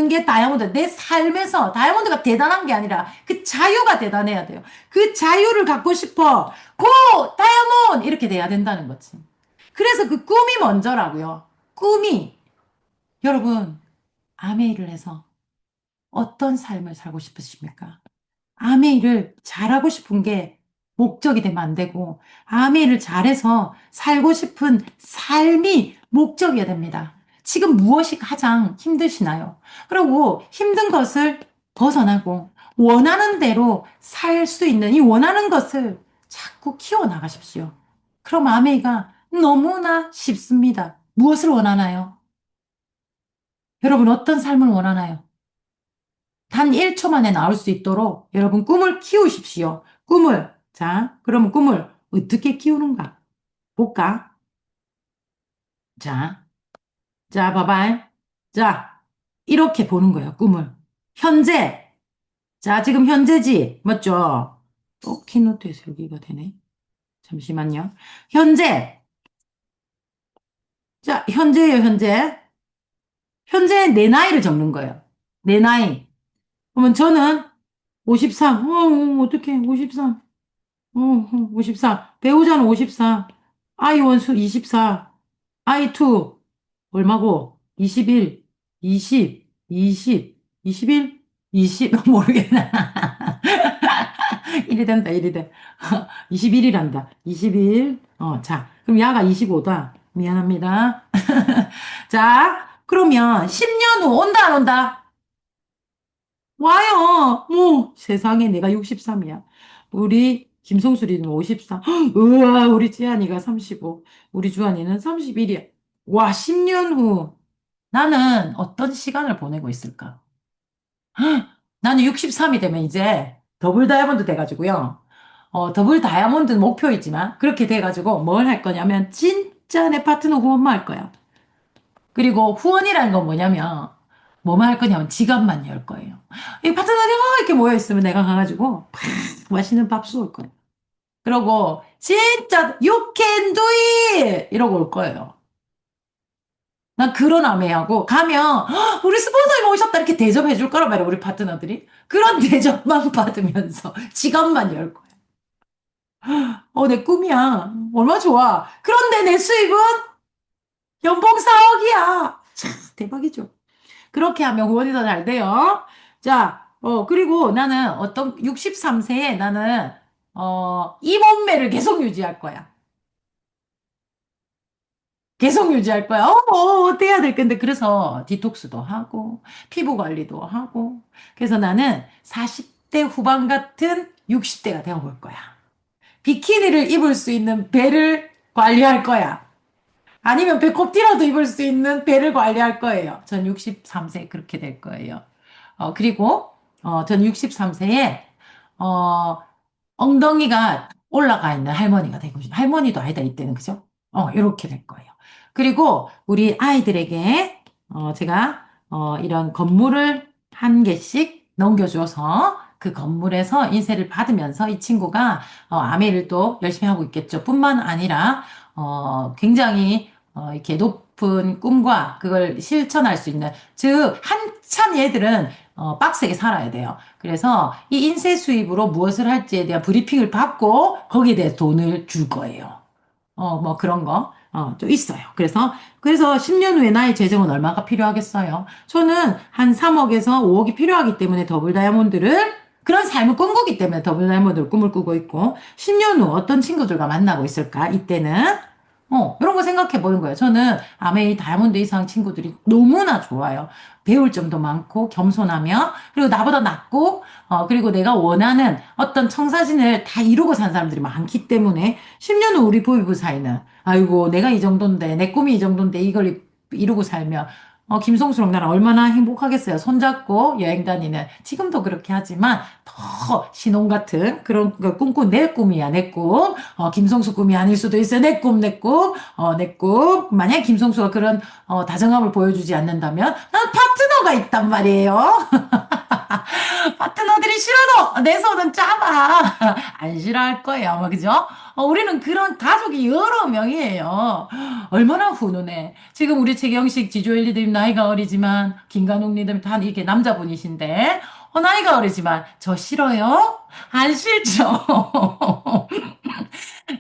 게 다이아몬드. 내 삶에서 다이아몬드가 대단한 게 아니라 그 자유가 대단해야 돼요. 그 자유를 갖고 싶어. 고! 다이아몬드! 이렇게 돼야 된다는 거지. 그래서 그 꿈이 먼저라고요. 꿈이. 여러분, 아메이를 해서 어떤 삶을 살고 싶으십니까? 아메이를 잘하고 싶은 게 목적이 되면 안 되고, 아메이를 잘해서 살고 싶은 삶이 목적이어야 됩니다. 지금 무엇이 가장 힘드시나요? 그리고 힘든 것을 벗어나고, 원하는 대로 살 수 있는 이 원하는 것을 자꾸 키워나가십시오. 그럼 아메이가 너무나 쉽습니다. 무엇을 원하나요? 여러분, 어떤 삶을 원하나요? 단 1초 만에 나올 수 있도록 여러분 꿈을 키우십시오. 꿈을. 자, 그러면 꿈을 어떻게 키우는가? 볼까? 자, 자, 봐봐. 자, 이렇게 보는 거예요, 꿈을. 현재. 자, 지금 현재지. 맞죠? 키노트에서 여기가 되네. 잠시만요. 현재. 자, 현재예요, 현재. 현재 내 나이를 적는 거예요. 내 나이. 그러면 저는 53. 어떡해. 53. 54. 배우자는 54. 아이 원수 24. 아이 투. 얼마고? 21, 20, 20, 21, 20. 모르겠나. 이리 된다, 이리 돼. 21이란다. 21. 자. 그럼 야가 25다. 미안합니다. 자, 그러면 10년 후 온다, 안 온다? 와요. 세상에 내가 63이야. 우리 김성수리는 54. 우와, 우리 지안이가 35. 우리 주한이는 31이야. 와, 10년 후 나는 어떤 시간을 보내고 있을까? 나는 63이 되면 이제 더블 다이아몬드 돼가지고요. 더블 다이아몬드는 목표이지만 그렇게 돼가지고 뭘 할 거냐면 진짜 내 파트너 후원만 할 거야. 그리고 후원이라는 건 뭐냐면 뭐만 할 거냐면 지갑만 열 거예요. 이 파트너들이 이렇게 모여 있으면 내가 가가지고 팍 맛있는 밥 쏠 거예요. 그러고 진짜 you can do it 이러고 올 거예요. 난 그런 아메하고 가면 "헉, 우리 스폰서님 오셨다 이렇게 대접해 줄 거란 말이야 우리 파트너들이 그런 대접만 받으면서 지갑만 열 거야. 내 꿈이야. 얼마나 좋아. 그런데 내 수입은 연봉 4억이야. 참 대박이죠. 그렇게 하면 후원이 더 잘 돼요. 자, 그리고 나는 63세에 나는, 이 몸매를 계속 유지할 거야. 계속 유지할 거야. 어떻게 해야 될 건데. 그래서 디톡스도 하고, 피부 관리도 하고. 그래서 나는 40대 후반 같은 60대가 되어볼 거야. 비키니를 입을 수 있는 배를 관리할 거야. 아니면 배꼽 띠라도 입을 수 있는 배를 관리할 거예요. 전 63세 그렇게 될 거예요. 그리고, 전 63세에, 어, 엉덩이가 올라가 있는 할머니가 되고 싶어요. 할머니도 아니다, 이때는, 그죠? 이렇게 될 거예요. 그리고 우리 아이들에게, 제가, 이런 건물을 한 개씩 넘겨줘서 그 건물에서 인세를 받으면서 이 친구가, 아메를 또 열심히 하고 있겠죠. 뿐만 아니라, 굉장히, 이렇게 높은 꿈과 그걸 실천할 수 있는, 즉, 한참 얘들은 빡세게 살아야 돼요. 그래서 이 인쇄 수입으로 무엇을 할지에 대한 브리핑을 받고 거기에 대해 돈을 줄 거예요. 뭐 그런 거, 좀 있어요. 그래서 10년 후에 나의 재정은 얼마가 필요하겠어요? 저는 한 3억에서 5억이 필요하기 때문에 더블 다이아몬드를, 그런 삶을 꿈꾸기 때문에 더블 다이아몬드를 꿈을 꾸고 있고, 10년 후 어떤 친구들과 만나고 있을까? 이때는, 이런 거 생각해 보는 거예요. 저는 아메이 다이아몬드 이상 친구들이 너무나 좋아요. 배울 점도 많고, 겸손하며, 그리고 나보다 낫고, 그리고 내가 원하는 어떤 청사진을 다 이루고 산 사람들이 많기 때문에 10년 후 우리 부부 사이는 아이고 내가 이 정도인데 내 꿈이 이 정도인데 이걸 이루고 살면 김성수랑 나랑 얼마나 행복하겠어요. 손잡고 여행 다니는 지금도 그렇게 하지만 더 신혼 같은 그런 거 꿈꾼 내 꿈이야 내 꿈. 김성수 꿈이 아닐 수도 있어요. 내 꿈, 내 꿈. 내 꿈. 만약에 김성수가 그런 다정함을 보여주지 않는다면 난 파트너가 있단 말이에요. 파트너들이 싫어도 내 손은 짧아. 안 싫어할 거예요, 아마, 그죠? 우리는 그런 가족이 여러 명이에요. 얼마나 훈훈해. 지금 우리 최경식, 지조엘 리더님 나이가 어리지만, 김간욱 리더님 다 이게 남자분이신데, 나이가 어리지만, 저 싫어요? 안 싫죠?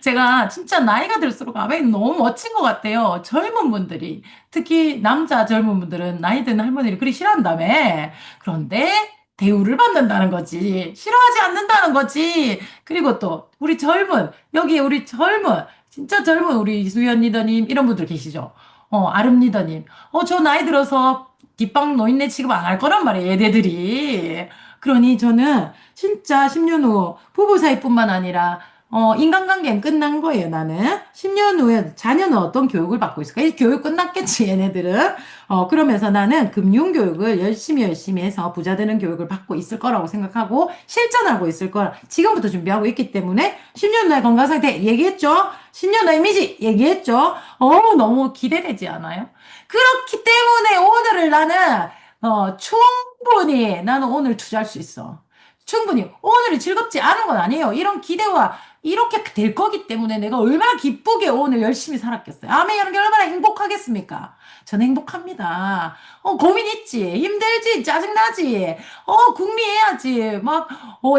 제가 진짜 나이가 들수록 아베이 너무 멋진 것 같아요. 젊은 분들이. 특히 남자 젊은 분들은 나이 든 할머니를 그리 싫어한다며. 그런데 대우를 받는다는 거지. 싫어하지 않는다는 거지. 그리고 또 우리 젊은, 여기 우리 젊은, 진짜 젊은 우리 수연 리더님 이런 분들 계시죠. 아름 리더님. 저 나이 들어서 뒷방 노인네 취급 안 할 거란 말이에요, 얘네들이. 그러니 저는 진짜 10년 후 부부 사이뿐만 아니라 인간관계는 끝난 거예요, 나는. 10년 후에 자녀는 어떤 교육을 받고 있을까? 이 교육 끝났겠지, 얘네들은. 그러면서 나는 금융교육을 열심히 해서 부자 되는 교육을 받고 있을 거라고 생각하고 실천하고 있을 거라 지금부터 준비하고 있기 때문에 10년 후의 건강 상태 얘기했죠? 10년 후의 이미지 얘기했죠? 너무 기대되지 않아요? 그렇기 때문에 오늘을 나는, 충분히 나는 오늘 투자할 수 있어. 충분히. 오늘이 즐겁지 않은 건 아니에요. 이런 기대와 이렇게 될 거기 때문에 내가 얼마나 기쁘게 오늘 열심히 살았겠어요. 아멘, 여러분 얼마나 행복하겠습니까? 저는 행복합니다. 고민 있지. 힘들지. 짜증나지. 궁리해야지. 막,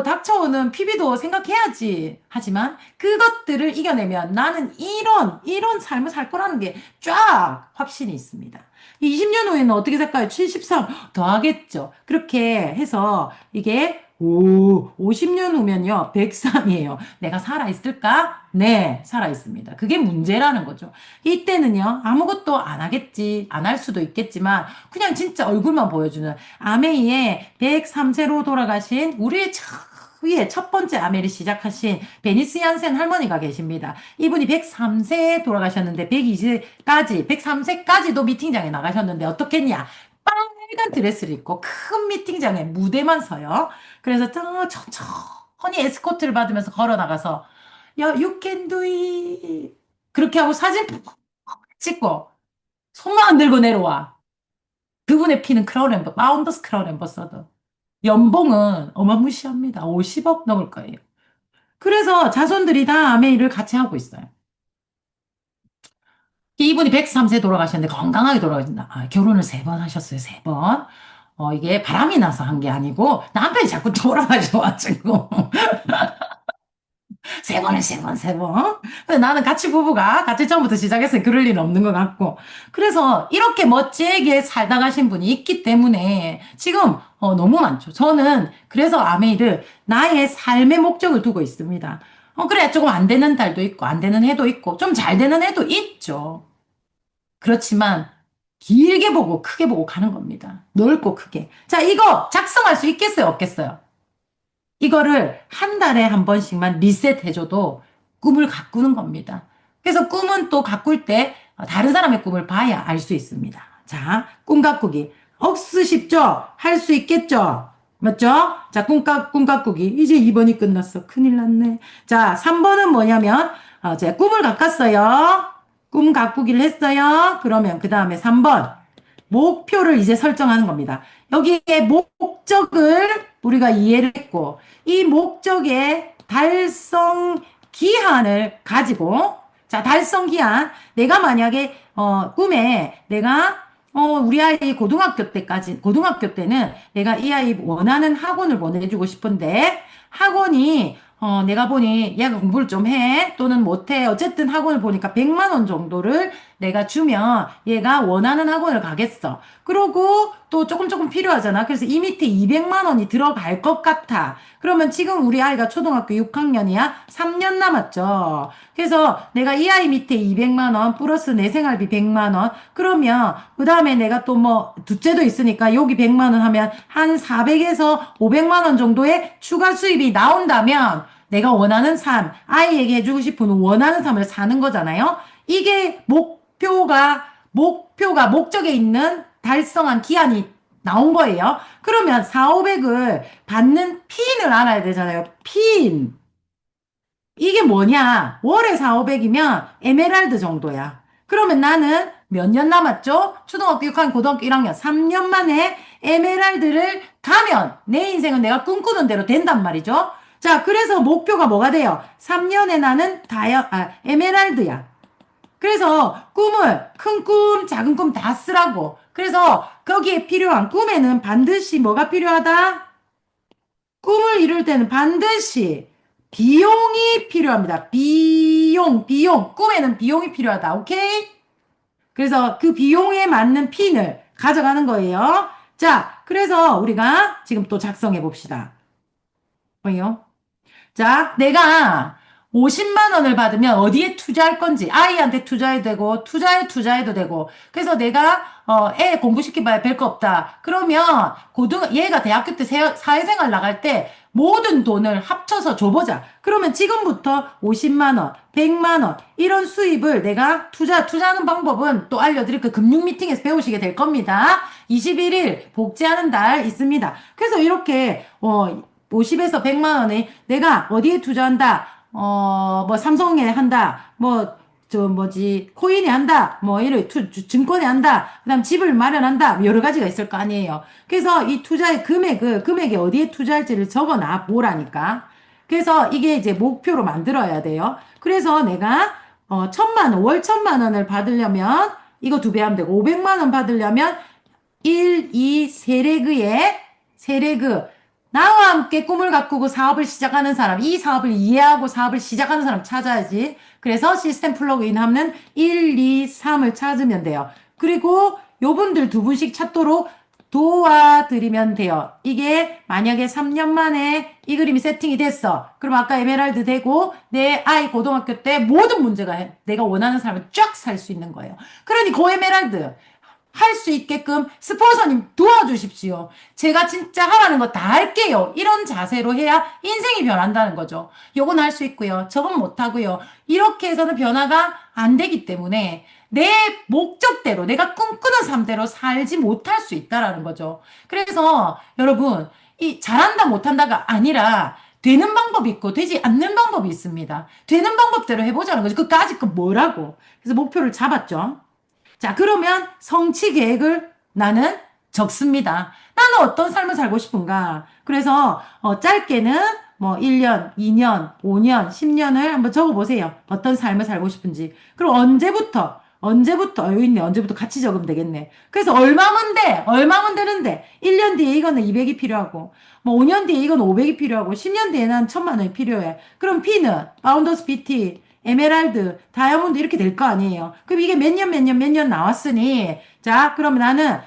닥쳐오는 PB도 생각해야지. 하지만 그것들을 이겨내면 나는 이런 삶을 살 거라는 게 쫙 확신이 있습니다. 20년 후에는 어떻게 살까요? 73 더하겠죠. 그렇게 해서 이게 50년 후면요, 103이에요. 내가 살아있을까? 네, 살아있습니다. 그게 문제라는 거죠. 이때는요, 아무것도 안 하겠지, 안 할 수도 있겠지만, 그냥 진짜 얼굴만 보여주는 아메이의 103세로 돌아가신 우리의 위에 첫 번째 아메를 시작하신 베니스 얀센 할머니가 계십니다. 이분이 103세에 돌아가셨는데 102세까지, 103세까지도 미팅장에 나가셨는데 어떻겠냐? 빨간 드레스를 입고 큰 미팅장에 무대만 서요. 그래서 천천히 에스코트를 받으면서 걸어 나가서 야, you can do it. 그렇게 하고 사진 푹 찍고 손만 안 들고 내려와. 그분의 피는 크라운 엠버, 마운더스 크라운 엠버서더. 연봉은 어마무시합니다. 50억 넘을 거예요. 그래서 자손들이 다 아메이를 같이 하고 있어요. 이분이 103세 돌아가셨는데 건강하게 돌아가신다. 결혼을 3번 하셨어요. 3번. 이게 바람이 나서 한 게 아니고 남편이 자꾸 돌아가셔가지고 3번에 3번, 3번. 근데 나는 같이 부부가 같이 처음부터 시작했으니 그럴 일은 없는 것 같고. 그래서 이렇게 멋지게 살다 가신 분이 있기 때문에 지금 너무 많죠. 저는 그래서 아메이를 나의 삶의 목적을 두고 있습니다. 그래, 조금 안 되는 달도 있고, 안 되는 해도 있고, 좀 잘 되는 해도 있죠. 그렇지만 길게 보고 크게 보고 가는 겁니다. 넓고 크게. 자, 이거 작성할 수 있겠어요? 없겠어요? 이거를 한 달에 한 번씩만 리셋해줘도 꿈을 가꾸는 겁니다. 그래서 꿈은 또 가꿀 때 다른 사람의 꿈을 봐야 알 수 있습니다. 자, 꿈 가꾸기. 억수 쉽죠? 할 수 있겠죠? 맞죠? 자, 꿈 가꾸기. 이제 2번이 끝났어. 큰일 났네. 자, 3번은 뭐냐면, 제가 꿈을 가꿨어요. 꿈 가꾸기를 했어요. 그러면 그 다음에 3번. 목표를 이제 설정하는 겁니다. 여기에 목적을 우리가 이해를 했고, 이 목적의 달성 기한을 가지고, 자, 달성 기한. 내가 만약에, 꿈에 내가, 우리 아이 고등학교 때는 내가 이 아이 원하는 학원을 보내주고 싶은데, 학원이 내가 보니 얘가 공부를 좀 해. 또는 못해. 어쨌든 학원을 보니까 100만 원 정도를 내가 주면 얘가 원하는 학원을 가겠어. 그러고 또 조금 필요하잖아. 그래서 이 밑에 200만 원이 들어갈 것 같아. 그러면 지금 우리 아이가 초등학교 6학년이야. 3년 남았죠. 그래서 내가 이 아이 밑에 200만 원 플러스 내 생활비 100만 원. 그러면 그 다음에 내가 또 뭐 둘째도 있으니까 여기 100만 원 하면 한 400에서 500만 원 정도의 추가 수입이 나온다면 내가 원하는 삶, 아이에게 해주고 싶은 원하는 삶을 사는 거잖아요. 이게 목적에 있는 달성한 기한이 나온 거예요. 그러면 4, 500을 받는 핀을 알아야 되잖아요. 핀. 이게 뭐냐? 월에 4, 500이면 에메랄드 정도야. 그러면 나는 몇 년 남았죠? 초등학교 6학년, 고등학교 1학년, 3년 만에 에메랄드를 가면 내 인생은 내가 꿈꾸는 대로 된단 말이죠. 자, 그래서 목표가 뭐가 돼요? 3년에 나는 에메랄드야. 그래서 꿈을 큰 꿈, 작은 꿈 다 쓰라고. 그래서 거기에 필요한 꿈에는 반드시 뭐가 필요하다? 꿈을 이룰 때는 반드시 비용이 필요합니다. 비용. 꿈에는 비용이 필요하다. 오케이? 그래서 그 비용에 맞는 핀을 가져가는 거예요. 자, 그래서 우리가 지금 또 작성해 봅시다. 뭐요? 자, 내가 50만 원을 받으면 어디에 투자할 건지 아이한테 투자해도 되고 투자해도 되고 그래서 내가 애 공부시켜봐야 별 거 없다. 그러면 얘가 대학교 때 사회생활 나갈 때 모든 돈을 합쳐서 줘보자. 그러면 지금부터 50만 원, 100만 원 이런 수입을 내가 투자하는 방법은 또 알려드릴 그 금융 미팅에서 배우시게 될 겁니다. 21일 복지하는 달 있습니다. 그래서 이렇게 50에서 100만 원에 내가 어디에 투자한다. 뭐 삼성에 한다. 뭐 저 뭐지 코인에 한다 뭐 이런 증권에 한다 그다음 집을 마련한다 뭐 여러 가지가 있을 거 아니에요. 그래서 이 투자의 금액이 어디에 투자할지를 적어놔 보라니까. 그래서 이게 이제 목표로 만들어야 돼요. 그래서 내가 1,000만 원, 월 1,000만 원을 받으려면 이거 두 배 하면 되고 500만 원 받으려면 1, 2, 세레그 나와 함께 꿈을 가꾸고 사업을 시작하는 사람, 이 사업을 이해하고 사업을 시작하는 사람 찾아야지. 그래서 시스템 플러그인 하면 1, 2, 3을 찾으면 돼요. 그리고 요분들 두 분씩 찾도록 도와드리면 돼요. 이게 만약에 3년 만에 이 그림이 세팅이 됐어. 그럼 아까 에메랄드 되고 내 아이 고등학교 때 모든 문제가 내가 원하는 사람을 쫙 살 수 있는 거예요. 그러니 고에메랄드 할 수 있게끔 스폰서님 도와주십시오. 제가 진짜 하라는 거 다 할게요. 이런 자세로 해야 인생이 변한다는 거죠. 요건 할 수 있고요. 저건 못하고요. 이렇게 해서는 변화가 안 되기 때문에 내 목적대로 내가 꿈꾸는 삶대로 살지 못할 수 있다라는 거죠. 그래서 여러분 이 잘한다 못한다가 아니라 되는 방법이 있고 되지 않는 방법이 있습니다. 되는 방법대로 해보자는 거죠. 그까짓 거 뭐라고. 그래서 목표를 잡았죠. 자, 그러면 성취 계획을 나는 적습니다. 나는 어떤 삶을 살고 싶은가? 그래서 짧게는 뭐 1년, 2년, 5년, 10년을 한번 적어보세요. 어떤 삶을 살고 싶은지. 그리고 여기 있네. 언제부터 같이 적으면 되겠네. 그래서 얼마면 되는데, 1년 뒤에 이거는 200이 필요하고, 뭐 5년 뒤에 이건 500이 필요하고, 10년 뒤에는 1,000만 원이 필요해. 그럼 P는, 파운더스 PT, 에메랄드, 다이아몬드 이렇게 될 거 아니에요. 그럼 이게 몇 년 나왔으니, 자, 그러면 나는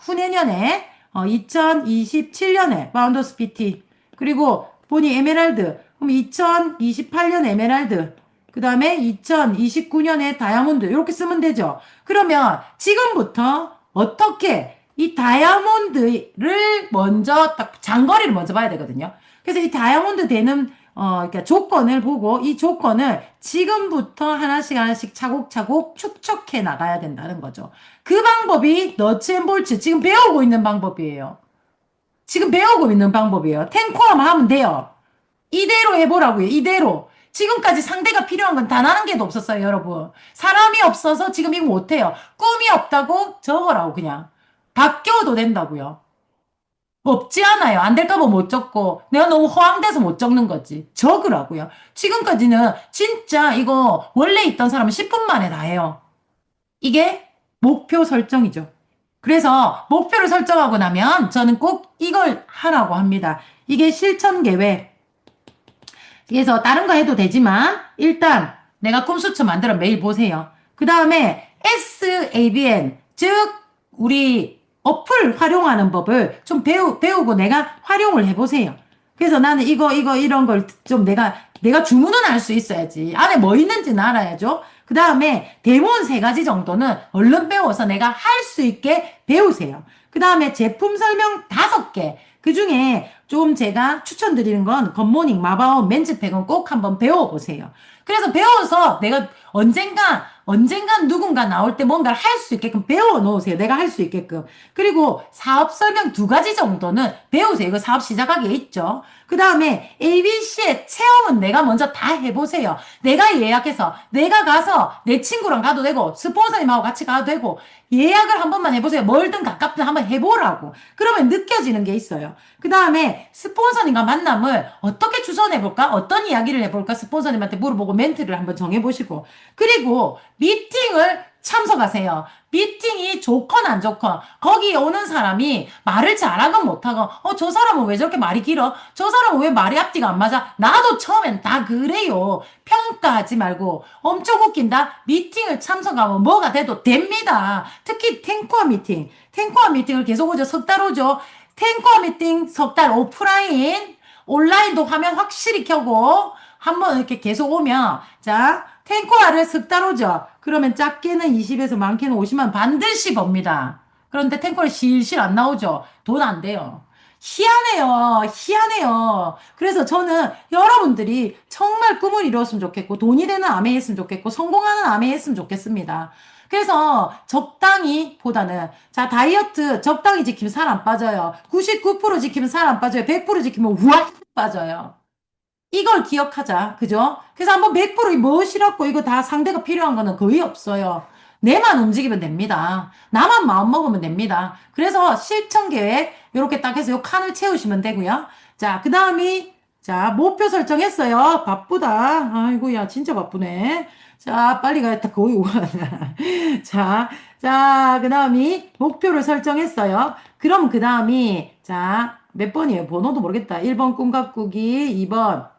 후내년에, 2027년에 파운더스 PT, 그리고 보니 에메랄드, 그럼 2028년 에메랄드, 그 다음에 2029년에 다이아몬드, 이렇게 쓰면 되죠. 그러면 지금부터 어떻게 이 다이아몬드를 먼저, 딱 장거리를 먼저 봐야 되거든요. 그래서 이 다이아몬드 되는 그러니까 조건을 보고 이 조건을 지금부터 하나씩 차곡차곡 축적해 나가야 된다는 거죠. 그 방법이 너츠앤볼츠 지금 배우고 있는 방법이에요. 지금 배우고 있는 방법이에요. 탱코하면 하면 돼요. 이대로 해보라고요. 이대로. 지금까지 상대가 필요한 건 단 하는 게도 없었어요, 여러분. 사람이 없어서 지금 이거 못해요. 꿈이 없다고 적어라고 그냥. 바뀌어도 된다고요. 없지 않아요. 안 될까 봐 못 적고 내가 너무 허황돼서 못 적는 거지. 적으라고요. 지금까지는 진짜 이거 원래 있던 사람은 10분 만에 다 해요. 이게 목표 설정이죠. 그래서 목표를 설정하고 나면 저는 꼭 이걸 하라고 합니다. 이게 실천 계획. 그래서 다른 거 해도 되지만 일단 내가 꿈수처 만들어 매일 보세요. 그 다음에 SABN 즉 우리 어플 활용하는 법을 좀 배우고 내가 활용을 해보세요. 그래서 나는 이런 걸 좀 내가 주문은 할 수 있어야지. 안에 뭐 있는지는 알아야죠. 그 다음에 데몬 세 가지 정도는 얼른 배워서 내가 할 수 있게 배우세요. 그 다음에 제품 설명 5개. 그 중에 좀 제가 추천드리는 건 굿모닝 마바온 맨즈팩은 꼭 한번 배워보세요. 그래서 배워서 내가 언젠간 누군가 나올 때 뭔가를 할 수 있게끔 배워 놓으세요. 내가 할 수 있게끔. 그리고 사업 설명 2가지 정도는 배우세요. 이거 사업 시작하기에 있죠. 그 다음에 ABC의 체험은 내가 먼저 다 해보세요. 내가 예약해서, 내가 가서 내 친구랑 가도 되고, 스폰서님하고 같이 가도 되고, 예약을 한 번만 해보세요. 멀든 가깝든 한번 해보라고. 그러면 느껴지는 게 있어요. 그 다음에 스폰서님과 만남을 어떻게 주선해볼까? 어떤 이야기를 해볼까? 스폰서님한테 물어보고 멘트를 한번 정해보시고. 그리고 미팅을 참석하세요. 미팅이 좋건 안 좋건 거기 오는 사람이 말을 잘하건 못하건 저 사람은 왜 저렇게 말이 길어? 저 사람은 왜 말이 앞뒤가 안 맞아? 나도 처음엔 다 그래요. 평가하지 말고 엄청 웃긴다. 미팅을 참석하면 뭐가 돼도 됩니다. 특히 탱코아 미팅. 탱코아 미팅을 계속 오죠. 석 달 오죠. 탱코아 미팅 석 달 오프라인 온라인도 화면 확실히 켜고 한번 이렇게 계속 오면 자 탱코아를 석 달 오죠. 그러면 작게는 20에서 많게는 50만 반드시 법니다. 그런데 탱코아 실실 안 나오죠. 돈 안 돼요. 희한해요. 희한해요. 그래서 저는 여러분들이 정말 꿈을 이루었으면 좋겠고, 돈이 되는 아메 했으면 좋겠고, 성공하는 아메 했으면 좋겠습니다. 그래서 적당히 보다는, 자, 다이어트 적당히 지키면 살 안 빠져요. 99% 지키면 살 안 빠져요. 100% 지키면 우악 빠져요. 이걸 기억하자. 그죠? 그래서 한번 100% 무엇이라고 이거 다 상대가 필요한 거는 거의 없어요. 내만 움직이면 됩니다. 나만 마음 먹으면 됩니다. 그래서 실천 계획 이렇게 딱 해서 요 칸을 채우시면 되고요. 자, 그다음이 자, 목표 설정했어요. 바쁘다. 아이고야, 진짜 바쁘네. 자, 빨리 가야겠다. 거의 오가네. 자, 자, 그다음이 목표를 설정했어요. 그럼 그다음이 자, 몇 번이에요? 번호도 모르겠다. 1번 꿈가꾸기, 2번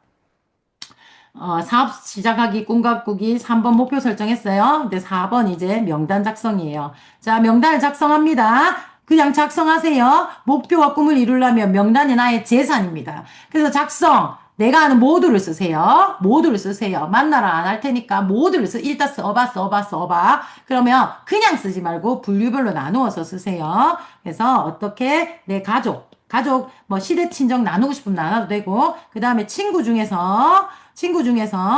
사업 시작하기 꿈가꾸기 3번 목표 설정했어요. 근데 4번 이제 명단 작성이에요. 자, 명단을 작성합니다. 그냥 작성하세요. 목표와 꿈을 이루려면 명단이 나의 재산입니다. 그래서 작성. 내가 아는 모두를 쓰세요. 모두를 쓰세요. 만나라 안 할 테니까 모두를 일단 써봐. 그러면 그냥 쓰지 말고 분류별로 나누어서 쓰세요. 그래서 어떻게 내 가족, 뭐 시대 친정 나누고 싶으면 나눠도 되고, 그 다음에 친구 중에서,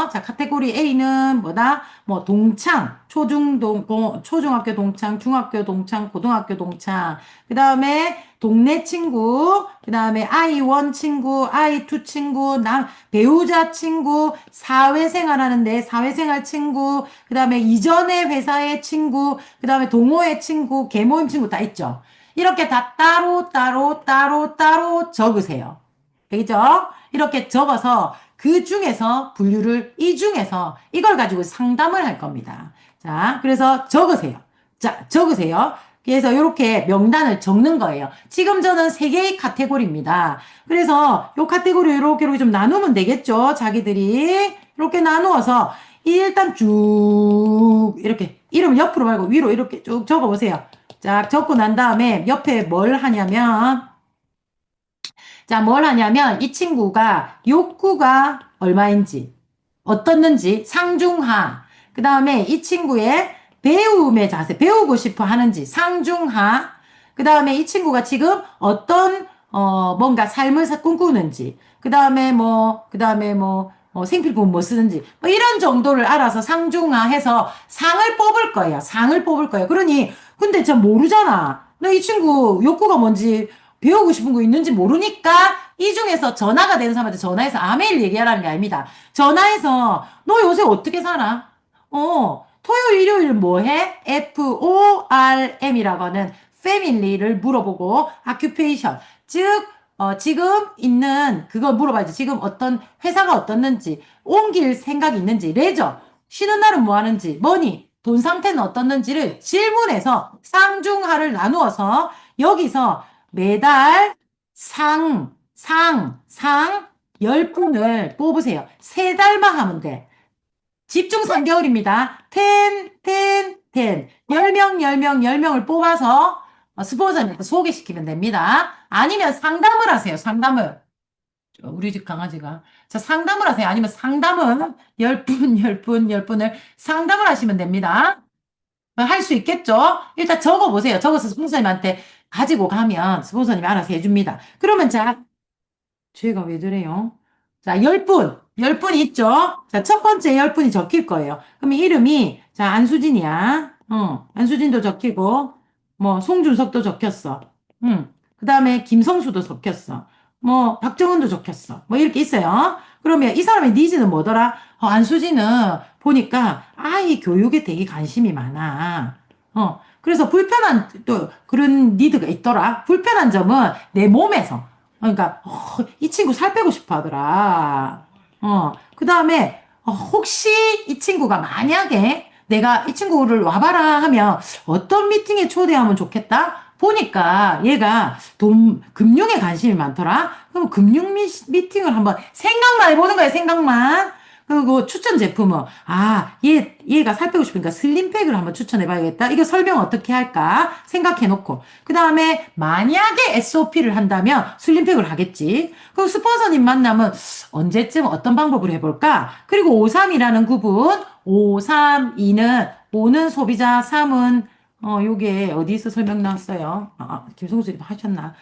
자, 카테고리 A는 뭐다? 뭐, 동창, 초중학교 동창, 중학교 동창, 고등학교 동창. 그 다음에 동네 친구, 그 다음에 I1 친구, I2 친구, 배우자 친구, 사회생활 하는데 사회생활 친구, 그 다음에 이전의 회사의 친구, 그 다음에 동호회 친구, 계모임 친구 다 있죠. 이렇게 다 따로 적으세요. 되겠죠? 이렇게 적어서 그 중에서 분류를 이 중에서 이걸 가지고 상담을 할 겁니다. 자, 그래서 적으세요. 자, 적으세요. 그래서 이렇게 명단을 적는 거예요. 지금 저는 세 개의 카테고리입니다. 그래서 이 카테고리 이렇게 좀 나누면 되겠죠? 자기들이 이렇게 나누어서 일단 쭉 이렇게 이름 옆으로 말고 위로 이렇게 쭉 적어보세요. 자, 적고 난 다음에 옆에 뭘 하냐면 자, 뭘 하냐면 이 친구가 욕구가 얼마인지, 어떻는지 상중하. 그 다음에 이 친구의 배움의 자세, 배우고 싶어 하는지 상중하. 그 다음에 이 친구가 지금 어떤 뭔가 삶을 꿈꾸는지. 그 다음에 뭐 생필품 뭐 쓰는지. 뭐 이런 정도를 알아서 상중하해서 상을 뽑을 거예요. 상을 뽑을 거예요. 그러니 근데 저 모르잖아. 나 이 친구 욕구가 뭔지 배우고 싶은 거 있는지 모르니까 이 중에서 전화가 되는 사람한테 전화해서 아메일 얘기하라는 게 아닙니다. 전화해서 너 요새 어떻게 살아? 토요일, 일요일 뭐 해? FORM이라고 하는 패밀리를 물어보고 occupation 즉 지금 있는 그거 물어봐야지. 지금 어떤 회사가 어떻는지, 옮길 생각이 있는지, 레저, 쉬는 날은 뭐 하는지, 머니, 돈 상태는 어떻는지를 질문해서 쌍중하를 나누어서 여기서 매달 상 10분을 뽑으세요. 세 달만 하면 돼. 집중 3개월입니다. 10명을 뽑아서 스폰서한테 소개시키면 됩니다. 아니면 상담을 하세요. 상담을. 우리 집 강아지가. 자, 상담을 하세요. 아니면 상담은 10분 을 상담을 하시면 됩니다. 할 수 있겠죠? 일단 적어보세요. 적어서 스폰서님한테 가지고 가면 스폰서님이 알아서 해줍니다. 그러면 자, 쟤가 왜 저래요? 자, 10분 있죠? 자, 첫 번째 10분이 적힐 거예요. 그럼 이름이, 자, 안수진이야. 안수진도 적히고, 뭐, 송준석도 적혔어. 그 다음에 김성수도 적혔어. 뭐, 박정은도 적혔어. 뭐, 이렇게 있어요. 그러면 이 사람의 니즈는 뭐더라? 안수진은 보니까 아이 교육에 되게 관심이 많아. 그래서 불편한, 또, 그런 니드가 있더라. 불편한 점은 내 몸에서. 그러니까 이 친구 살 빼고 싶어 하더라. 그 다음에 혹시 이 친구가 만약에 내가 이 친구를 와봐라 하면 어떤 미팅에 초대하면 좋겠다? 보니까 얘가 금융에 관심이 많더라? 그럼 금융 미팅을 한번 생각만 해보는 거예요, 생각만. 그리고 추천 제품은, 얘가 살 빼고 싶으니까 슬림팩을 한번 추천해봐야겠다. 이거 설명 어떻게 할까? 생각해놓고. 그 다음에, 만약에 SOP를 한다면 슬림팩을 하겠지. 그리고 스폰서님 만나면 언제쯤 어떤 방법으로 해볼까? 그리고 53이라는 구분, 532는, 5는 소비자, 3은, 요게 어디서 설명 나왔어요? 김성수님 하셨나?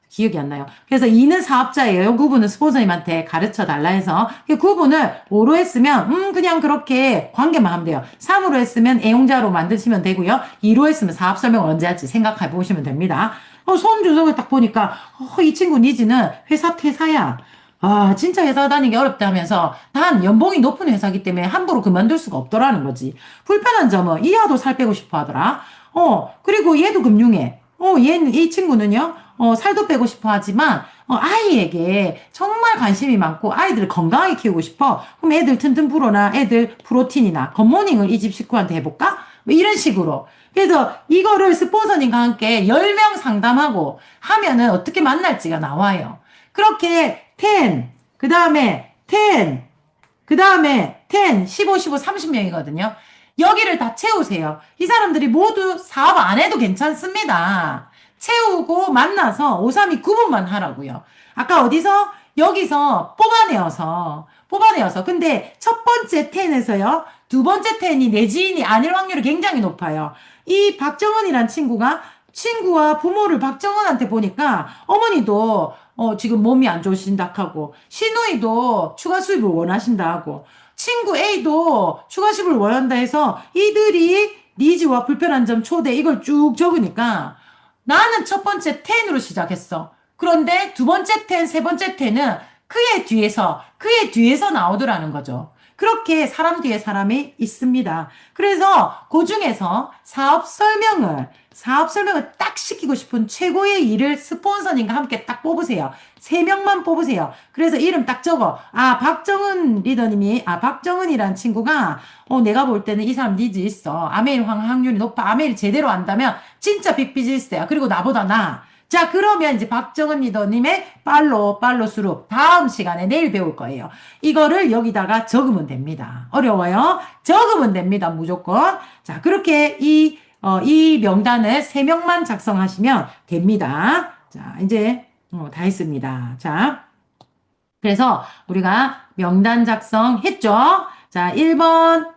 기억이 안 나요. 그래서 2는 사업자예요. 구분은 스폰서님한테 가르쳐 달라 해서 그 구분을 5로 했으면 그냥 그렇게 관계만 하면 돼요. 3으로 했으면 애용자로 만드시면 되고요. 2로 했으면 사업 설명을 언제 할지 생각해 보시면 됩니다. 손 주석을 딱 보니까 이 친구 니즈는 회사 퇴사야. 아, 진짜 회사 다니기 어렵다 하면서 단 연봉이 높은 회사기 때문에 함부로 그만둘 수가 없더라는 거지. 불편한 점은 이하도 살 빼고 싶어 하더라. 그리고 얘도 금융해. 이 친구는요, 살도 빼고 싶어 하지만, 아이에게 정말 관심이 많고, 아이들을 건강하게 키우고 싶어. 그럼 애들 튼튼 불어나, 애들 프로틴이나, 굿모닝을 이 집 식구한테 해볼까? 뭐 이런 식으로. 그래서 이거를 스폰서님과 함께 10명 상담하고 하면은 어떻게 만날지가 나와요. 그렇게 10, 그 다음에 10, 그 다음에 10, 15, 15, 30명이거든요. 여기를 다 채우세요. 이 사람들이 모두 사업 안 해도 괜찮습니다. 채우고 만나서 5, 3, 2 구분만 하라고요. 아까 어디서? 여기서 뽑아내어서. 근데 첫 번째 10에서요. 두 번째 10이 내 지인이 아닐 확률이 굉장히 높아요. 이 박정은이란 친구와 부모를 박정은한테 보니까 어머니도 지금 몸이 안 좋으신다 하고 시누이도 추가 수입을 원하신다 하고 친구 A도 추가 수입을 원한다 해서 이들이 니즈와 불편한 점 초대 이걸 쭉 적으니까 나는 첫 번째 10으로 시작했어. 그런데 두 번째 10, 세 번째 10은 그의 뒤에서 나오더라는 거죠. 그렇게 사람 뒤에 사람이 있습니다. 그래서 그 중에서 사업 설명을 딱 시키고 싶은 최고의 일을 스폰서님과 함께 딱 뽑으세요. 3명만 뽑으세요. 그래서 이름 딱 적어. 박정은 리더님이, 박정은이란 친구가, 내가 볼 때는 이 사람 니즈 있어. 아메일 확률이 높아. 아메일 제대로 안다면 진짜 빅비즈니스야. 그리고 나보다 나. 자, 그러면 이제 박정은 리더님의 팔로 수룹. 다음 시간에 내일 배울 거예요. 이거를 여기다가 적으면 됩니다. 어려워요? 적으면 됩니다. 무조건. 자, 그렇게 이 명단을 3명만 작성하시면 됩니다. 자, 이제, 다 했습니다. 자, 그래서 우리가 명단 작성했죠? 자, 1번,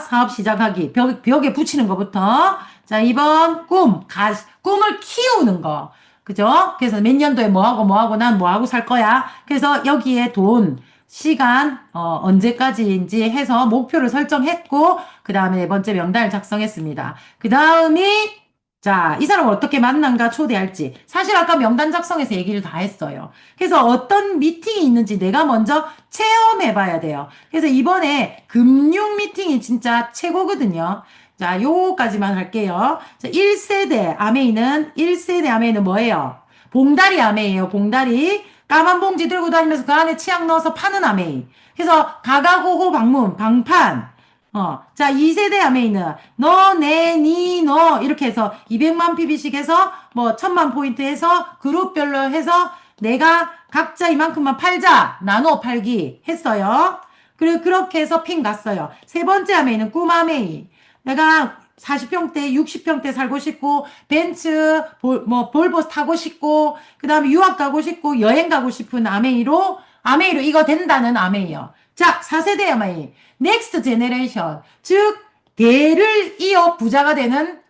사업 시작하기. 벽에 붙이는 것부터. 자, 2번, 꿈을 키우는 거. 그죠? 그래서 몇 년도에 난 뭐 하고 살 거야. 그래서 여기에 돈, 시간, 언제까지인지 해서 목표를 설정했고, 그 다음에 네 번째 명단을 작성했습니다. 그 다음이, 자, 이 사람을 어떻게 만난가 초대할지. 사실 아까 명단 작성해서 얘기를 다 했어요. 그래서 어떤 미팅이 있는지 내가 먼저 체험해 봐야 돼요. 그래서 이번에 금융 미팅이 진짜 최고거든요. 자, 요거까지만 할게요. 자, 1세대 아메이는 뭐예요? 봉다리 아메이에요, 봉다리. 까만 봉지 들고 다니면서 그 안에 치약 넣어서 파는 아메이. 그래서 가가호호 방문, 방판. 자, 2세대 아메이는 너, 내, 니, 너 이렇게 해서 200만 PB씩 해서 뭐 1000만 포인트 해서 그룹별로 해서 내가 각자 이만큼만 팔자. 나눠 팔기 했어요. 그리고 그렇게 해서 핑 갔어요. 세 번째 아메이는 꿈 아메이. 내가 40평대, 60평대 살고 싶고, 벤츠, 볼보 타고 싶고, 그 다음에 유학 가고 싶고, 여행 가고 싶은 아메이로 이거 된다는 아메이요. 자, 4세대 아메이. 넥스트 제네레이션. 즉, 대를 이어 부자가 되는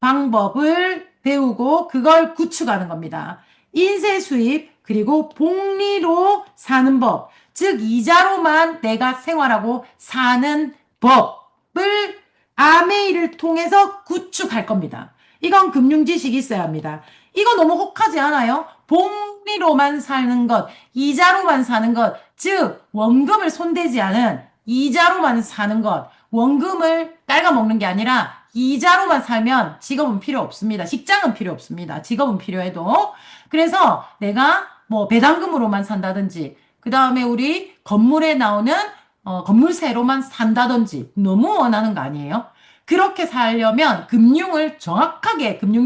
방법을 배우고, 그걸 구축하는 겁니다. 인쇄 수입, 그리고 복리로 사는 법. 즉, 이자로만 내가 생활하고 사는 법을 아메이를 통해서 구축할 겁니다. 이건 금융 지식이 있어야 합니다. 이거 너무 혹하지 않아요? 복리로만 사는 것, 이자로만 사는 것, 즉 원금을 손대지 않은 이자로만 사는 것, 원금을 깔아먹는 게 아니라 이자로만 살면 직업은 필요 없습니다. 직장은 필요 없습니다. 직업은 필요해도. 그래서 내가 뭐 배당금으로만 산다든지, 그 다음에 우리 건물에 나오는 건물세로만 산다든지 너무 원하는 거 아니에요? 그렇게 살려면 금융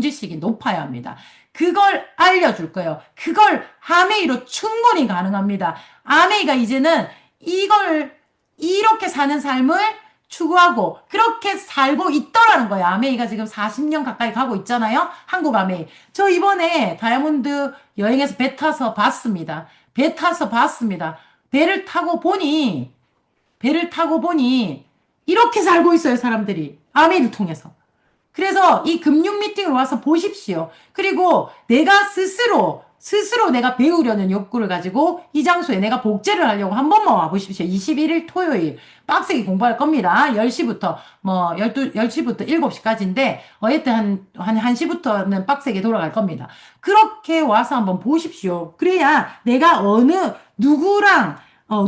지식이 높아야 합니다. 그걸 알려줄 거예요. 그걸 아메이로 충분히 가능합니다. 아메이가 이제는 이렇게 사는 삶을 추구하고 그렇게 살고 있더라는 거예요. 아메이가 지금 40년 가까이 가고 있잖아요. 한국 아메이. 저 이번에 다이아몬드 여행에서 배 타서 봤습니다. 배를 타고 보니 이렇게 살고 있어요, 사람들이. 아메이를 통해서. 그래서 이 금융 미팅을 와서 보십시오. 그리고 내가 스스로 스스로 내가 배우려는 욕구를 가지고 이 장소에 내가 복제를 하려고 한 번만 와보십시오. 21일 토요일 빡세게 공부할 겁니다. 10시부터 뭐 10시부터 7시까지인데 어쨌든 한 1시부터는 빡세게 돌아갈 겁니다. 그렇게 와서 한번 보십시오. 그래야 내가 누구랑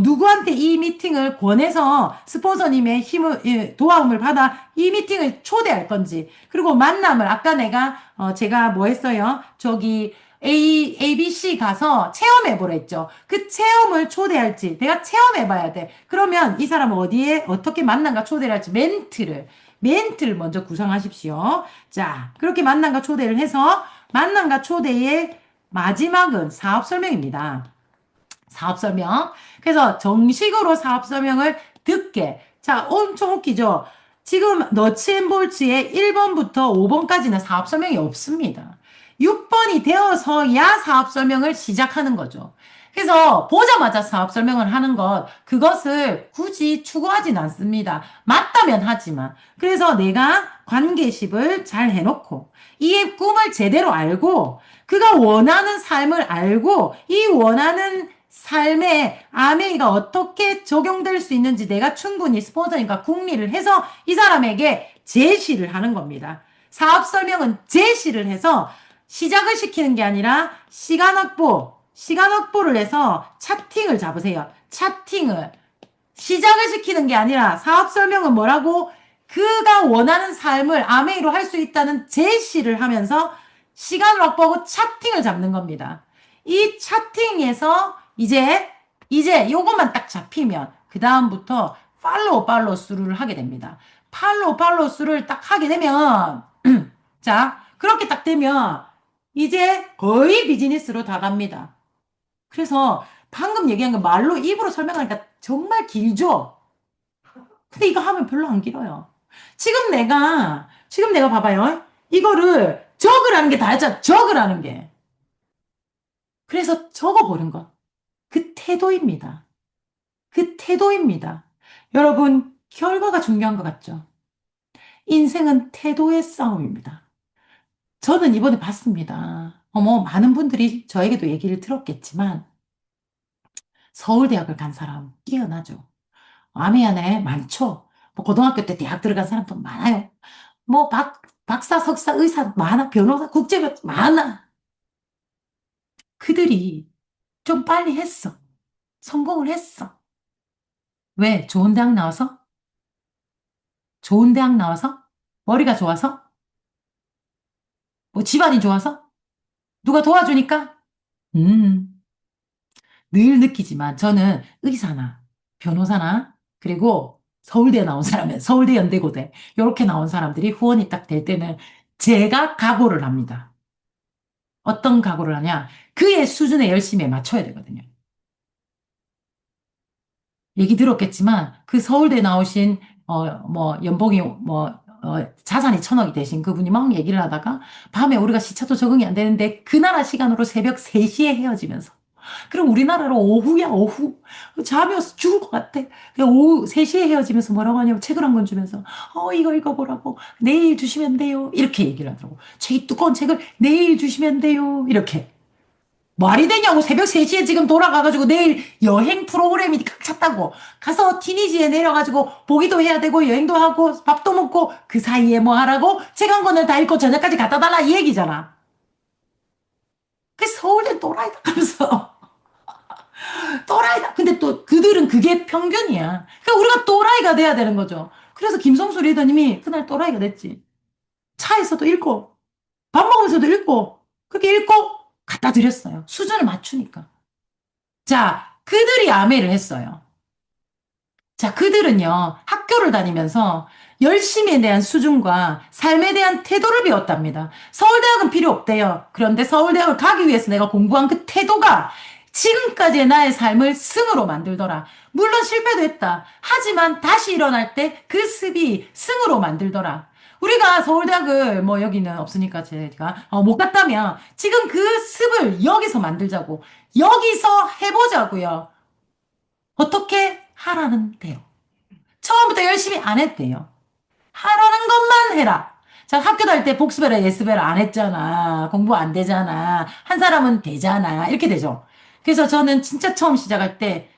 누구한테 이 미팅을 권해서 스폰서님의 도와움을 받아 이 미팅을 초대할 건지, 그리고 만남을, 아까 제가 뭐 했어요? 저기, ABC 가서 체험해보라 했죠. 그 체험을 초대할지, 내가 체험해봐야 돼. 그러면 이 사람은 어디에, 어떻게 만남과 초대를 할지 멘트를 먼저 구상하십시오. 자, 그렇게 만남과 초대를 해서, 만남과 초대의 마지막은 사업 설명입니다. 사업 설명. 그래서 정식으로 사업 설명을 듣게. 자, 엄청 웃기죠? 지금 너츠앤볼츠의 1번부터 5번까지는 사업 설명이 없습니다. 6번이 되어서야 사업 설명을 시작하는 거죠. 그래서 보자마자 사업 설명을 하는 그것을 굳이 추구하진 않습니다. 맞다면 하지만. 그래서 내가 관계십을 잘 해놓고, 이의 꿈을 제대로 알고, 그가 원하는 삶을 알고, 이 원하는 삶에 아메이가 어떻게 적용될 수 있는지 내가 충분히 스폰서님과 궁리를 해서 이 사람에게 제시를 하는 겁니다. 사업 설명은 제시를 해서 시작을 시키는 게 아니라 시간 확보를 해서 차팅을 잡으세요. 차팅을. 시작을 시키는 게 아니라 사업 설명은 뭐라고? 그가 원하는 삶을 아메이로 할 수 있다는 제시를 하면서 시간을 확보하고 차팅을 잡는 겁니다. 이 차팅에서 이제 요것만 딱 잡히면 그 다음부터 팔로우 스루를 하게 됩니다. 팔로우 스루를 딱 하게 되면 자, 그렇게 딱 되면 이제 거의 비즈니스로 다 갑니다. 그래서 방금 얘기한 거 말로 입으로 설명하니까 정말 길죠? 근데 이거 하면 별로 안 길어요. 지금 내가 봐봐요. 이거를 적으라는 게 다였잖아. 적으라는 게. 그래서 적어보는 거. 그 태도입니다. 그 태도입니다. 여러분, 결과가 중요한 것 같죠? 인생은 태도의 싸움입니다. 저는 이번에 봤습니다. 어머, 많은 분들이 저에게도 얘기를 들었겠지만, 서울대학을 간 사람 뛰어나죠. 아메야네 많죠. 뭐 고등학교 때 대학 들어간 사람도 많아요. 뭐 박사, 석사, 의사 많아. 변호사, 국제변 많아. 그들이 좀 빨리 했어. 성공을 했어. 왜? 좋은 대학 나와서? 좋은 대학 나와서? 머리가 좋아서? 뭐 집안이 좋아서? 누가 도와주니까? 음, 늘 느끼지만 저는 의사나 변호사나 그리고 서울대 나온 사람은 서울대 연대고대 이렇게 나온 사람들이 후원이 딱 될 때는 제가 각오를 합니다. 어떤 각오를 하냐? 그의 수준의 열심에 맞춰야 되거든요. 얘기 들었겠지만 그 서울대 나오신 뭐 연봉이 자산이 1,000억이 되신 그분이 막 얘기를 하다가 밤에 우리가 시차도 적응이 안 되는데 그 나라 시간으로 새벽 3시에 헤어지면서 그럼 우리나라로 오후야 오후 잠이 와서 죽을 것 같아. 그냥 오후 3시에 헤어지면서 뭐라고 하냐면 책을 한 권 주면서 이거 읽어보라고 내일 주시면 돼요 이렇게 얘기를 하더라고. 책 두꺼운 책을 내일 주시면 돼요 이렇게. 말이 되냐고 새벽 3시에 지금 돌아가가지고 내일 여행 프로그램이 꽉 찼다고 가서 티니지에 내려가지고 보기도 해야 되고 여행도 하고 밥도 먹고 그 사이에 뭐 하라고 책 한 권을 다 읽고 저녁까지 갖다 달라 이 얘기잖아. 그 서울대 또라이다 하면서 또라이다. 근데 또 그들은 그게 평균이야. 그러니까 우리가 또라이가 돼야 되는 거죠. 그래서 김성수 리더님이 그날 또라이가 됐지. 차에서도 읽고 밥 먹으면서도 읽고 그렇게 읽고 갖다 드렸어요. 수준을 맞추니까. 자, 그들이 아메를 했어요. 자, 그들은요, 학교를 다니면서 열심에 대한 수준과 삶에 대한 태도를 배웠답니다. 서울대학은 필요 없대요. 그런데 서울대학을 가기 위해서 내가 공부한 그 태도가 지금까지의 나의 삶을 승으로 만들더라. 물론 실패도 했다. 하지만 다시 일어날 때 그 습이 승으로 만들더라. 우리가 서울대학을 뭐 여기는 없으니까 제가 못 갔다면 지금 그 습을 여기서 만들자고. 여기서 해보자고요. 어떻게 하라는 대로. 처음부터 열심히 안 했대요. 하라는 것만 해라. 자, 학교 다닐 때 복습해라, 예습해라 안 했잖아. 공부 안 되잖아. 한 사람은 되잖아. 이렇게 되죠. 그래서 저는 진짜 처음 시작할 때,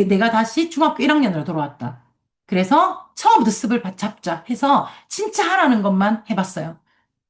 내가 다시 중학교 1학년으로 돌아왔다. 그래서 처음부터 습을 잡자 해서 진짜 하라는 것만 해봤어요.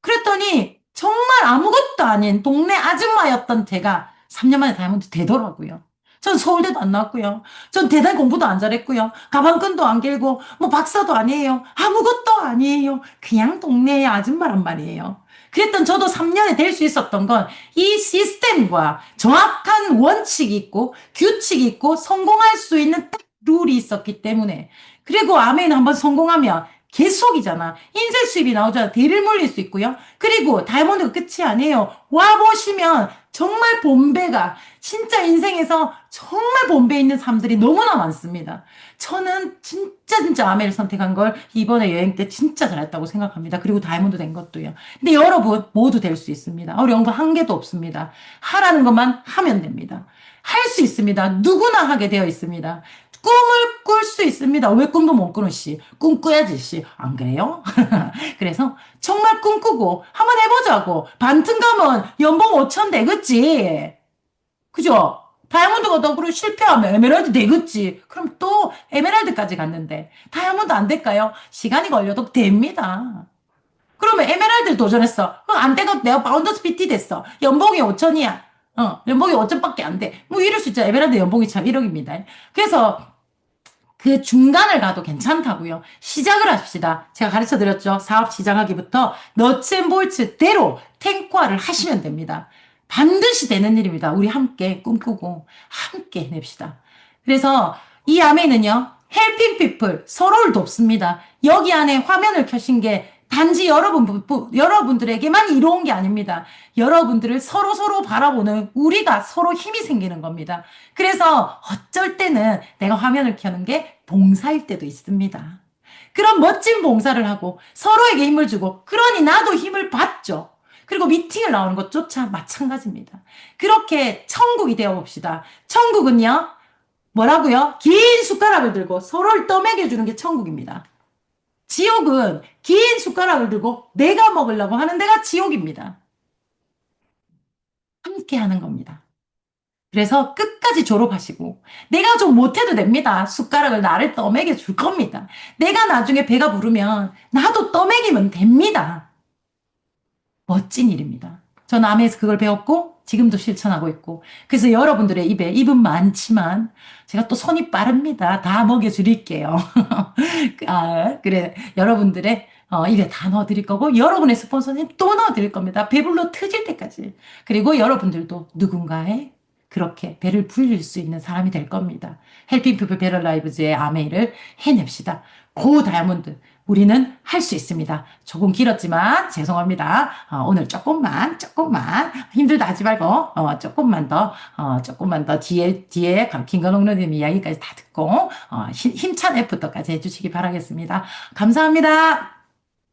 그랬더니 정말 아무것도 아닌 동네 아줌마였던 제가 3년 만에 다이아몬드 되더라고요. 전 서울대도 안 나왔고요. 전 대단히 공부도 안 잘했고요. 가방끈도 안 길고 뭐 박사도 아니에요. 아무것도 아니에요. 그냥 동네의 아줌마란 말이에요. 그랬던 저도 3년에 될 수 있었던 건 이 시스템과 정확한 원칙이 있고 규칙이 있고 성공할 수 있는 딱 룰이 있었기 때문에 그리고 아멘 한번 성공하면 계속이잖아. 인쇄 수입이 나오잖아. 대를 물릴 수 있고요. 그리고 다이아몬드가 끝이 아니에요. 와보시면 정말 본배가 진짜 인생에서 정말 본배 있는 사람들이 너무나 많습니다. 저는 진짜 아메를 선택한 걸 이번에 여행 때 진짜 잘했다고 생각합니다. 그리고 다이아몬드 된 것도요. 근데 여러분 모두 될 수 있습니다. 어려운 거 한 개도 없습니다. 하라는 것만 하면 됩니다. 할 수 있습니다. 누구나 하게 되어 있습니다. 꿈을 꿀 수 있습니다. 왜 꿈도 못 꾸는 씨? 꿈 꿔야지 씨. 안 그래요? 그래서 정말 꿈꾸고 한번 해보자고. 반튼 가면 연봉 5천 되겠지. 그죠? 다이아몬드가 더 그리고 실패하면 에메랄드 되겠지. 그럼 또 에메랄드까지 갔는데 다이아몬드 안 될까요? 시간이 걸려도 됩니다. 그러면 에메랄드를 도전했어. 그럼 안 되고 내가 바운더스 PT 됐어. 연봉이 5천이야. 연봉이 5천밖에 안 돼. 뭐 이럴 수 있죠. 에메랄드 연봉이 참 1억입니다. 그래서 그 중간을 가도 괜찮다고요. 시작을 합시다. 제가 가르쳐 드렸죠. 사업 시작하기부터 너츠앤볼츠대로 탱과를 하시면 됩니다. 반드시 되는 일입니다. 우리 함께 꿈꾸고 함께 해냅시다. 그래서 이 아메는요. 헬핑 피플 서로를 돕습니다. 여기 안에 화면을 켜신 게 단지 여러분들에게만 이로운 게 아닙니다. 여러분들을 서로 바라보는 우리가 서로 힘이 생기는 겁니다. 그래서 어쩔 때는 내가 화면을 켜는 게 봉사일 때도 있습니다. 그런 멋진 봉사를 하고 서로에게 힘을 주고 그러니 나도 힘을 받죠. 그리고 미팅을 나오는 것조차 마찬가지입니다. 그렇게 천국이 되어 봅시다. 천국은요, 뭐라고요? 긴 숟가락을 들고 서로를 떠먹여주는 게 천국입니다. 지옥은 긴 숟가락을 들고 내가 먹으려고 하는 데가 지옥입니다. 함께 하는 겁니다. 그래서 끝까지 졸업하시고 내가 좀 못해도 됩니다. 숟가락을 나를 떠먹여 줄 겁니다. 내가 나중에 배가 부르면 나도 떠먹이면 됩니다. 멋진 일입니다. 전 암에서 그걸 배웠고 지금도 실천하고 있고 그래서 여러분들의 입에 입은 많지만 제가 또 손이 빠릅니다. 다 먹여드릴게요. 그래 여러분들의 입에 다 넣어드릴 거고 여러분의 스폰서님 또 넣어드릴 겁니다. 배불러 터질 때까지. 그리고 여러분들도 누군가의 그렇게 배를 불릴 수 있는 사람이 될 겁니다. 헬핑 피플 베럴 라이브즈의 아메이를 해냅시다. 고 다이아몬드 우리는 할 수 있습니다. 조금 길었지만 죄송합니다. 오늘 조금만 힘들다 하지 말고 조금만 더 뒤에 김건옥님 이야기까지 다 듣고 힘찬 애프터까지 해주시기 바라겠습니다. 감사합니다.